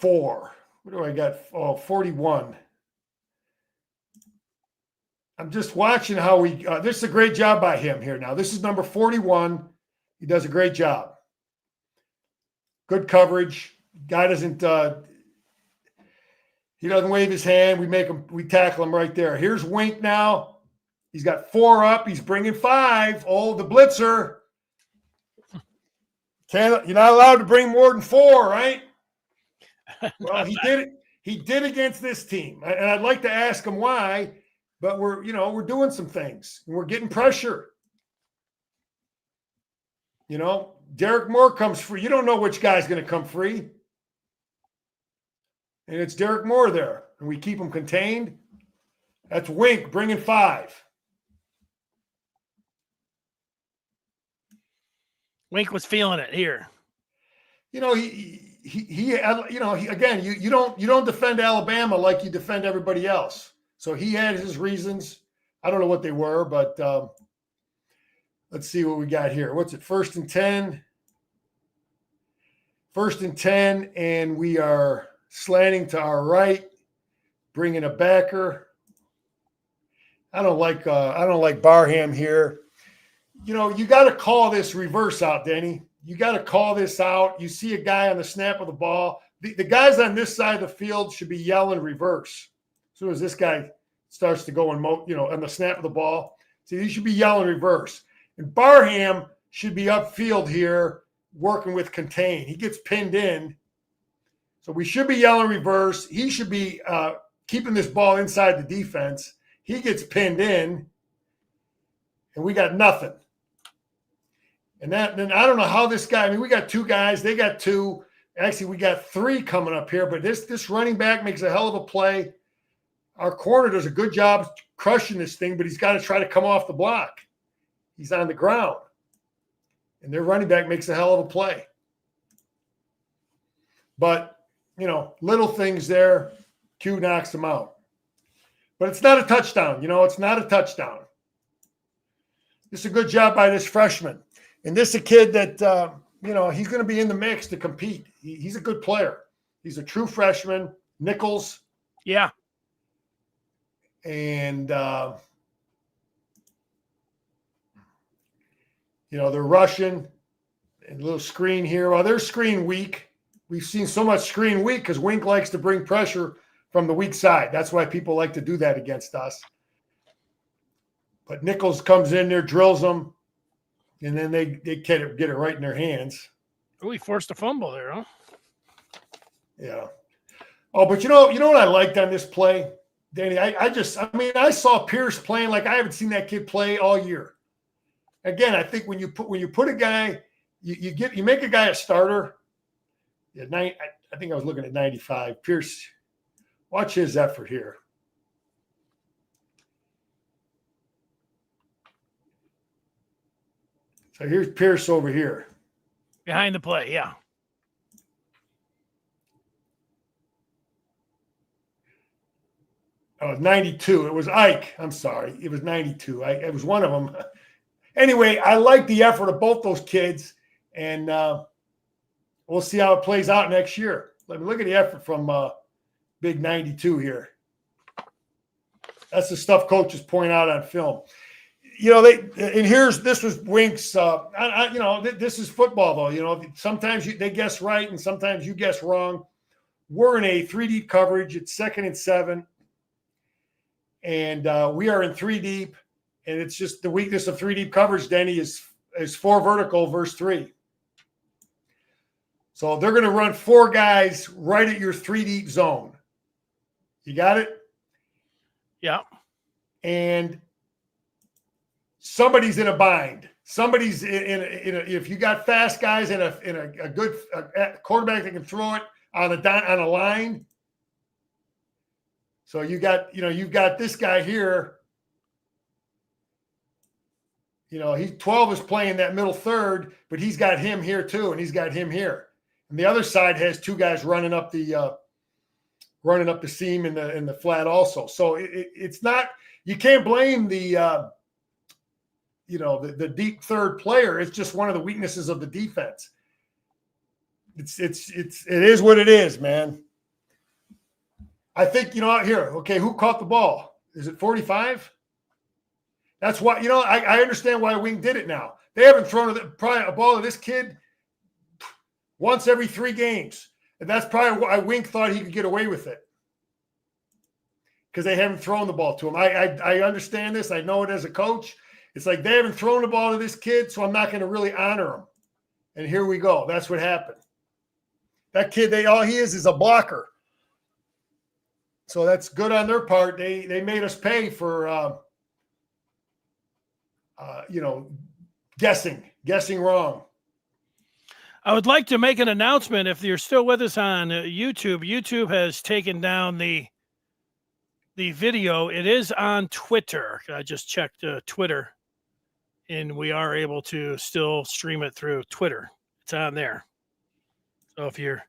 4. What do I got? Oh, 41. I'm just watching how this is a great job by him here now. This is number 41. He does a great job. Good coverage. Guy doesn't he doesn't wave his hand. We tackle him right there. Here's Wink now. He's got 4 up. He's bringing 5. Oh, the blitzer. You're not allowed to bring more than 4, right? Well, he did it. He did against this team. And I'd like to ask him why, but we're doing some things. And we're getting pressure. Derek Moore comes free. You don't know which guy's going to come free. And it's Derek Moore there. And we keep him contained. That's Wink bringing 5. Wink was feeling it here. He again, you don't defend Alabama like you defend everybody else. So he had his reasons. I don't know what they were, but let's see what we got here. What's it? 1st and 10. 1st and 10, and we are slanting to our right, bringing a backer. I don't like Barham here. You got to call this reverse out, Denny. You got to call this out. You see a guy on the snap of the ball. The guys on this side of the field should be yelling reverse. As soon as this guy starts to go on the snap of the ball. See, he should be yelling reverse. And Barham should be upfield here working with contain. He gets pinned in. So we should be yelling reverse. He should be keeping this ball inside the defense. He gets pinned in. And we got nothing. And then I don't know how this guy, we got 2 guys. They got 2. Actually, we got 3 coming up here. But this running back makes a hell of a play. Our corner does a good job crushing this thing, but he's got to try to come off the block. He's on the ground. And their running back makes a hell of a play. But, little things there. Q knocks him out. But it's not a touchdown. It's not a touchdown. This is a good job by this freshman. And this is a kid that, he's going to be in the mix to compete. He's a good player. He's a true freshman. Nichols. Yeah. And, they're rushing. And a little screen here. Well, they're screen weak. We've seen so much screen weak because Wink likes to bring pressure from the weak side. That's why people like to do that against us. But Nichols comes in there, drills them, and then they get it right in their hands. Really forced a fumble there, huh? Yeah. Oh, but you know what I liked on this play, Danny? I saw Pierce playing like I haven't seen that kid play all year. Again, I think when you put a guy, you make a guy a starter. Yeah, I think I was looking at 95. Pierce, watch his effort here. So here's Pierce over here. Behind the play, yeah. Oh, 92. It was Ike. I'm sorry. It was 92. It was one of them. Anyway, I like the effort of both those kids, and we'll see how it plays out next year. Look at the effort from Big 92 here. That's the stuff coaches point out on film. This was Wink's. This is football, though. Sometimes they guess right, and sometimes you guess wrong. We're in a 3 deep coverage. It's 2nd and 7, and we are in 3 deep. And it's just the weakness of 3 deep coverage, Denny, is 4 vertical versus 3. So they're going to run 4 guys right at your 3 deep zone. You got it? Yeah. And somebody's in a bind. Somebody's if you got fast guys in a good quarterback that can throw it on a line. So you've got this guy here. He's 12 is playing that middle third, but he's got him here too, and he's got him here. And the other side has 2 guys running up the seam in the flat also. So it's not, you can't blame the deep third player. It's just one of the weaknesses of the defense. It is what it is, man. I think here. Okay, who caught the ball? Is it 45? That's why, I understand why Wing did it now. They haven't thrown a ball to this kid once every 3 games. And that's probably why Wink thought he could get away with it. Because they haven't thrown the ball to him. I understand this. I know it as a coach. It's like they haven't thrown the ball to this kid, so I'm not going to really honor him. And here we go. That's what happened. That kid, all he is a blocker. So that's good on their part. They made us pay for guessing wrong. I would like to make an announcement. If you're still with us on YouTube, YouTube has taken down the video. It is on Twitter. I just checked Twitter, and we are able to still stream it through Twitter. It's on there. So if you're...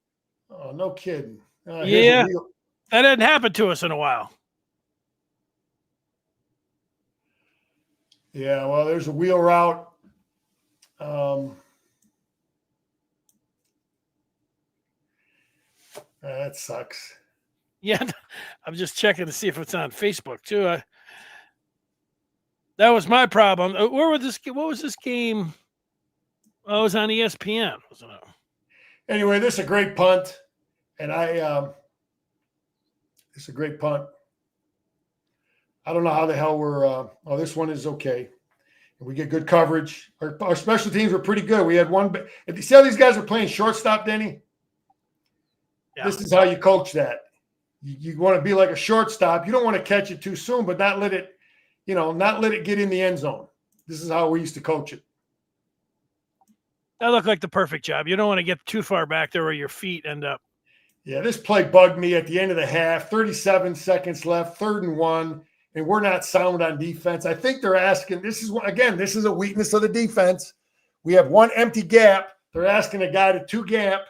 Oh, no kidding. Yeah, that hadn't happened to us in a while. Yeah, well, there's a wheel route. That sucks. Yeah, I'm just checking to see if it's on Facebook too. That was my problem. What was this game? Oh, it was on ESPN, wasn't it? Anyway, this is a great punt, and it's a great punt. I don't know how the hell we're. This one is okay. We get good coverage. Our special teams were pretty good. We had one. If you see how these guys are playing shortstop, Denny, yeah. This is how you coach that. You want to be like a shortstop. You don't want to catch it too soon, but not let it get in the end zone. This is how we used to coach it. That looked like the perfect job. You don't want to get too far back there where your feet end up. Yeah, this play bugged me at the end of the half. 37 seconds left, 3rd and 1. And we're not sound on defense. I think they're asking, this is a weakness of the defense. We have one empty gap. They're asking a guy to 2 gap,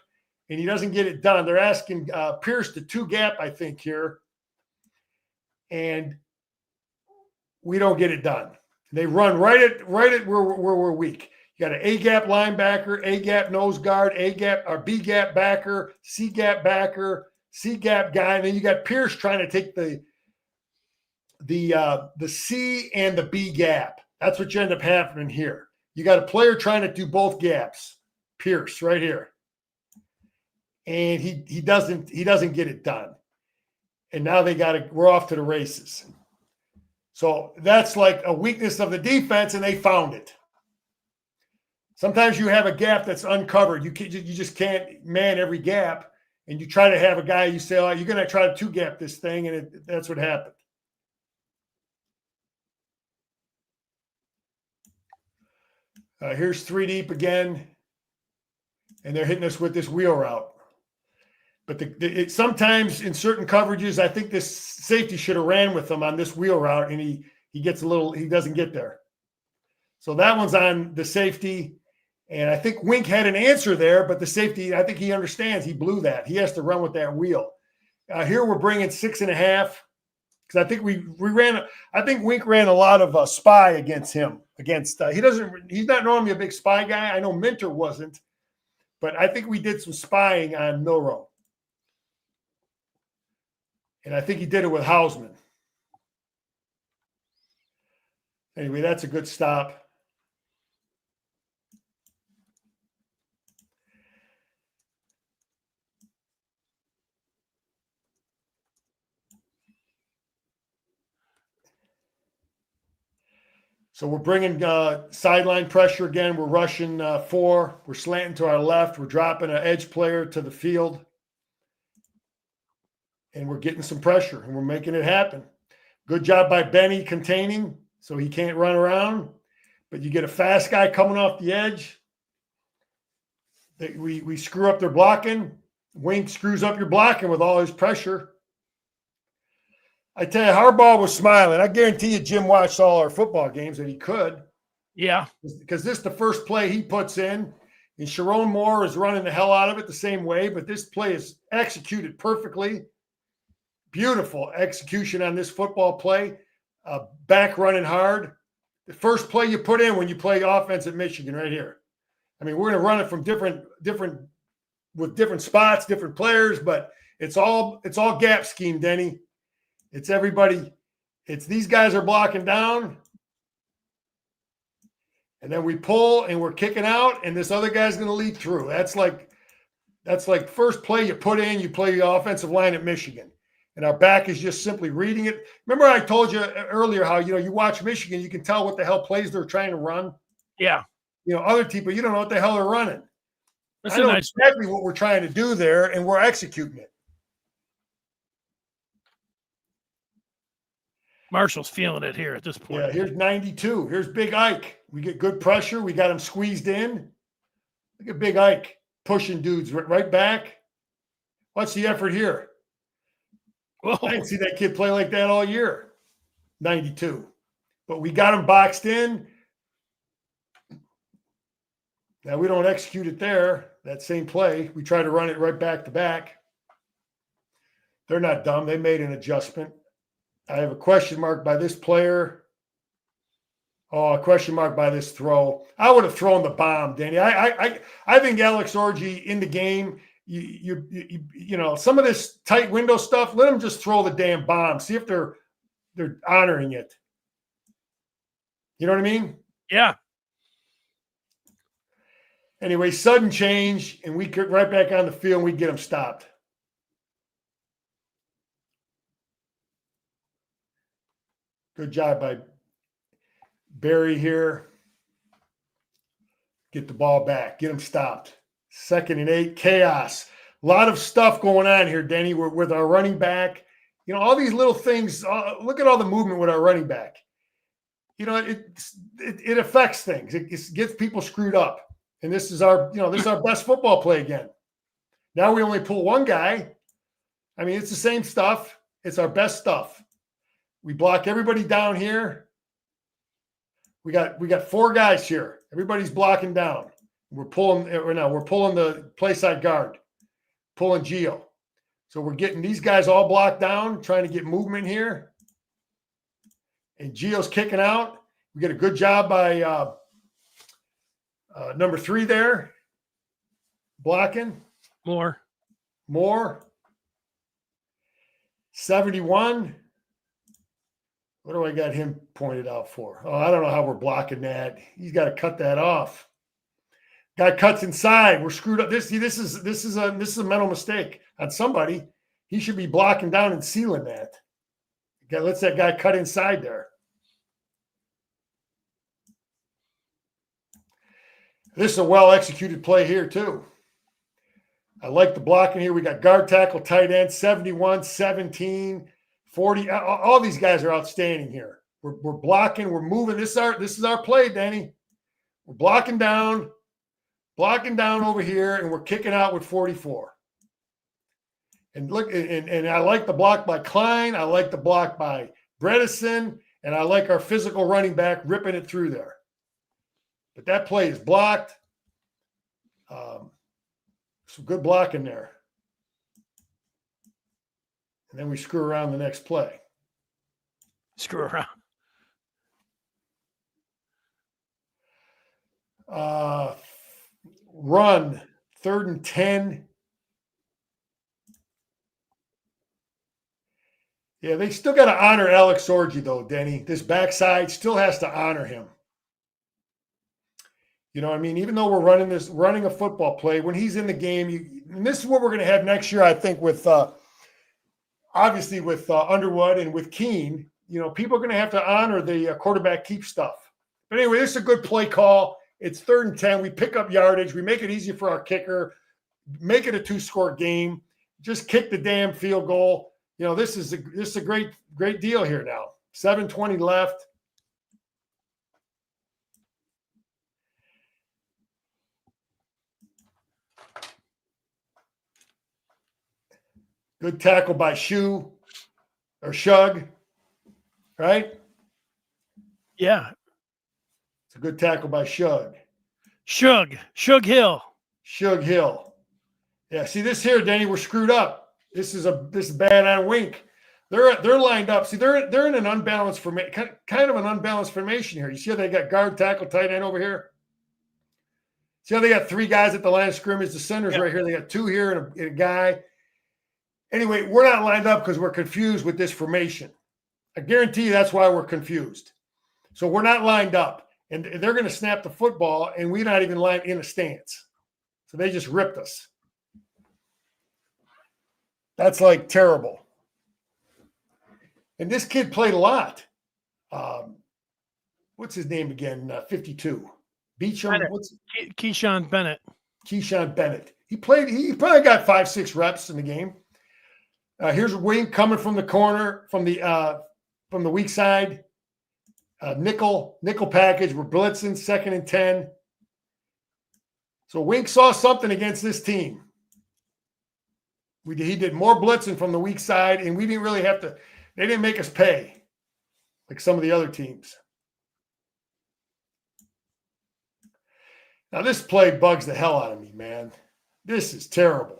and he doesn't get it done. They're asking Pierce to 2 gap, I think, here. and we don't get it done. They run right at where we're weak. You got an A gap linebacker, A gap nose guard, A gap or B gap backer, C gap backer, C gap guy, and then you got Pierce trying to take the C and the B gap. That's what you end up happening here. You got a player trying to do both gaps. Pierce right here, and he doesn't get it done. And now we're off to the races. So that's like a weakness of the defense, and they found it. Sometimes you have a gap that's uncovered. You just can't man every gap, and you try to have a guy, you say, oh, you're going to try to two gap this thing, and that's what happened. Here's 3 deep again, and they're hitting us with this wheel route. But sometimes in certain coverages, I think this safety should have ran with them on this wheel route, and he doesn't get there. So that one's on the safety, and I think Wink had an answer there, but the safety, I think he understands. He blew that. He has to run with that wheel. Here we're bringing 6.5 because I think I think Wink ran a lot of spy against him. He's not normally a big spy guy. I know Minter wasn't, but I think we did some spying on Milroe. And I think he did it with Hausman. Anyway, that's a good stop. So we're bringing sideline pressure again. We're rushing 4. We're slanting to our left. We're dropping an edge player to the field. And we're getting some pressure, and we're making it happen. Good job by Benny containing so he can't run around. But you get a fast guy coming off the edge. We screw up their blocking. Wink screws up your blocking with all his pressure. I tell you, Harbaugh was smiling. I guarantee you Jim watched all our football games that he could. Yeah. Because this is the first play he puts in. And Sharon Moore is running the hell out of it the same way. But this play is executed perfectly. Beautiful execution on this football play. Back running hard. The first play you put in when you play offense at Michigan right here. I mean, we're going to run it from different spots, different players, but it's all gap scheme, Denny. It's everybody. It's these guys are blocking down. And then we pull and we're kicking out, and this other guy's going to lead through. That's like first play you put in, you play the offensive line at Michigan. And our back is just simply reading it. Remember I told you earlier how, you watch Michigan, you can tell what the hell plays they're trying to run. Yeah. Other people, you don't know what the hell they're running. That's I know exactly what we're trying to do there, and we're executing it. Marshall's feeling it here at this point. Yeah, here's 92. Here's Big Ike. We get good pressure. We got him squeezed in. Look at Big Ike pushing dudes right back. What's the effort here? Whoa. I didn't see that kid play like that all year. 92. But we got him boxed in. Now we don't execute it there. That same play. We try to run it right back to back. They're not dumb. They made an adjustment. I have a question mark by this player. Oh, a question mark by this throw. I would have thrown the bomb, Danny. I think Alex Orji in the game, you know, some of this tight window stuff, let them just throw the damn bomb. See if they're honoring it. You know what I mean? Yeah. Anyway, sudden change, and we get right back on the field, and we get them stopped. Good job by Barry here. Get the ball back. Get them stopped. 2nd and 8. Chaos. A lot of stuff going on here, Denny. We're with our running back. You know, all these little things. Look at all the movement with our running back. You know, it affects things. It gets people screwed up. And this is our best football play again. Now we only pull one guy. I mean, it's the same stuff. It's our best stuff. We block everybody down here. We got 4 guys here. Everybody's blocking down. We're pulling the play side guard, pulling Geo. So we're getting these guys all blocked down, trying to get movement here. And Gio's kicking out. We get a good job by number 3 there. Blocking. More. 71. What do I got him pointed out for? Oh, I don't know how we're blocking that. He's got to cut that off. Guy cuts inside. We're screwed up. This is a mental mistake on somebody. He should be blocking down and sealing that. Lets that guy cut inside there. This is a well-executed play here, too. I like the blocking here. We got guard, tackle, tight end, 71, 17, 40. All these guys are outstanding here. We're blocking. We're moving. This is our play, Danny. We're blocking down over here, and we're kicking out with 44. And look, and I like the block by Klein. I like the block by Bredesen, and I like our physical running back ripping it through there. But that play is blocked. Some good blocking there. And then we screw around the next play. Screw around. Run, 3rd and 10. Yeah, they still got to honor Alex Orji, though, Denny. This backside still has to honor him. You know what I mean? Even though we're running a football play, when he's in the game, and this is what we're going to have next year, I think, with obviously with Underwood and with Keene, you know, people are going to have to honor the quarterback keep stuff. But anyway, this is a good play call. It's 3rd and 10. We pick up yardage. We make it easy for our kicker. Make it a 2-score game. Just kick the damn field goal. You know, this is a great deal here now. 7:20 left. Good tackle by Shug, right? Yeah. It's a good tackle by Shug. Shug Hill. Yeah, see this here, Danny, we're screwed up. This is bad on Wink. They're lined up. See, they're in an unbalanced formation, kind of an unbalanced formation here. You see how they got guard, tackle, tight end over here? See how they got 3 guys at the line of scrimmage? The center's right here. They got 2 here and a guy. Anyway, we're not lined up because we're confused with this formation. I guarantee you that's why we're confused. So we're not lined up. And they're going to snap the football, and we're not even lined in a stance. So they just ripped us. That's like terrible. And this kid played a lot. What's his name again? 52. Beecham. Keyshawn Bennett. He probably got 5-6 reps in the game. Here's a wing coming from the corner, from the weak side. Nickel package. We're blitzing 2nd and 10. So Wink saw something against this team. He did more blitzing from the weak side, and we didn't really have to. They didn't make us pay like some of the other teams. Now this play bugs the hell out of me, man. This is terrible.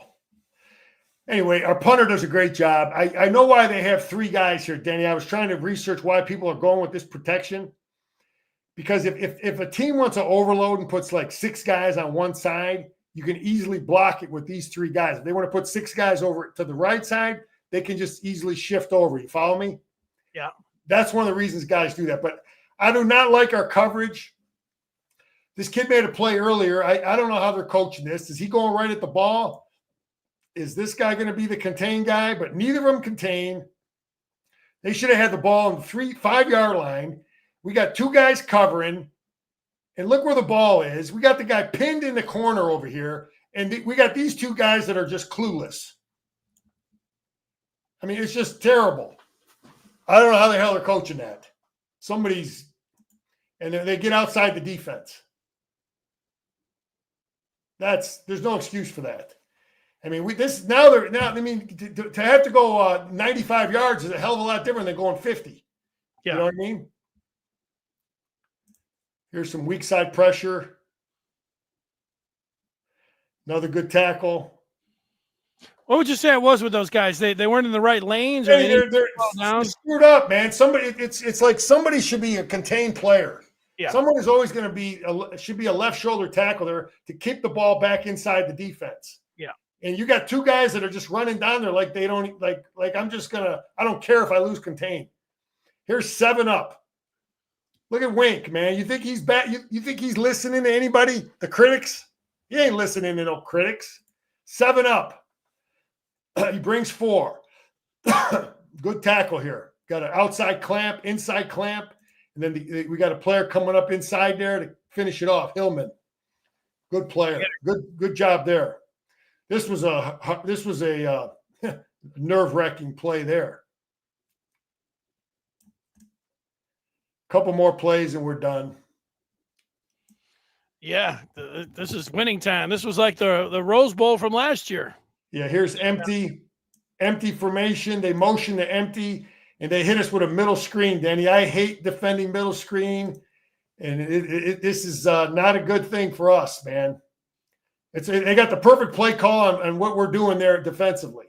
Anyway, our punter does a great job. I know why they have 3 guys here, Danny. I was trying to research why people are going with this protection. Because if a team wants to overload and puts like 6 guys on one side, you can easily block it with these 3 guys. If they want to put 6 guys over to the right side, they can just easily shift over. You follow me? Yeah. That's one of the reasons guys do that. But I do not like our coverage. This kid made a play earlier. I don't know how they're coaching this. Is he going right at the ball? Is this guy going to be the contain guy? But neither of them contain. They should have had the ball on the 5-yard line. We got 2 guys covering. And look where the ball is. We got the guy pinned in the corner over here. And we got these 2 guys that are just clueless. I mean, it's just terrible. I don't know how the hell they're coaching that. And then they get outside the defense. There's no excuse for that. I mean, to have to go 95 yards is a hell of a lot different than going 50. Yeah. You know what I mean? Here's some weak side pressure. Another good tackle. What would you say it was with those guys? They weren't in the right lanes, or Hey, they're down? screwed up, man. Somebody, it's like somebody should be a contained player. Yeah. Someone is always going to be should be a left shoulder tackle there to keep the ball back inside the defense. Yeah. And you got two guys that are just running down there like they don't like I don't care if I lose contain. Here's 7 up. Look at Wink, man. You think he's bad? You think he's listening to anybody? The critics? He ain't listening to no critics. 7 up. He brings 4. Good tackle here. Got an outside clamp, inside clamp, and then we got a player coming up inside there to finish it off. Hillman, good player. Good job there. This was a nerve-wracking play there. Couple more plays and we're done. Yeah, this is winning time. This was like the Rose Bowl from last year. Yeah, here's empty formation. They motion to empty, and they hit us with a middle screen, Danny. I hate defending middle screen, and this is not a good thing for us, man. They got the perfect play call on what we're doing there defensively.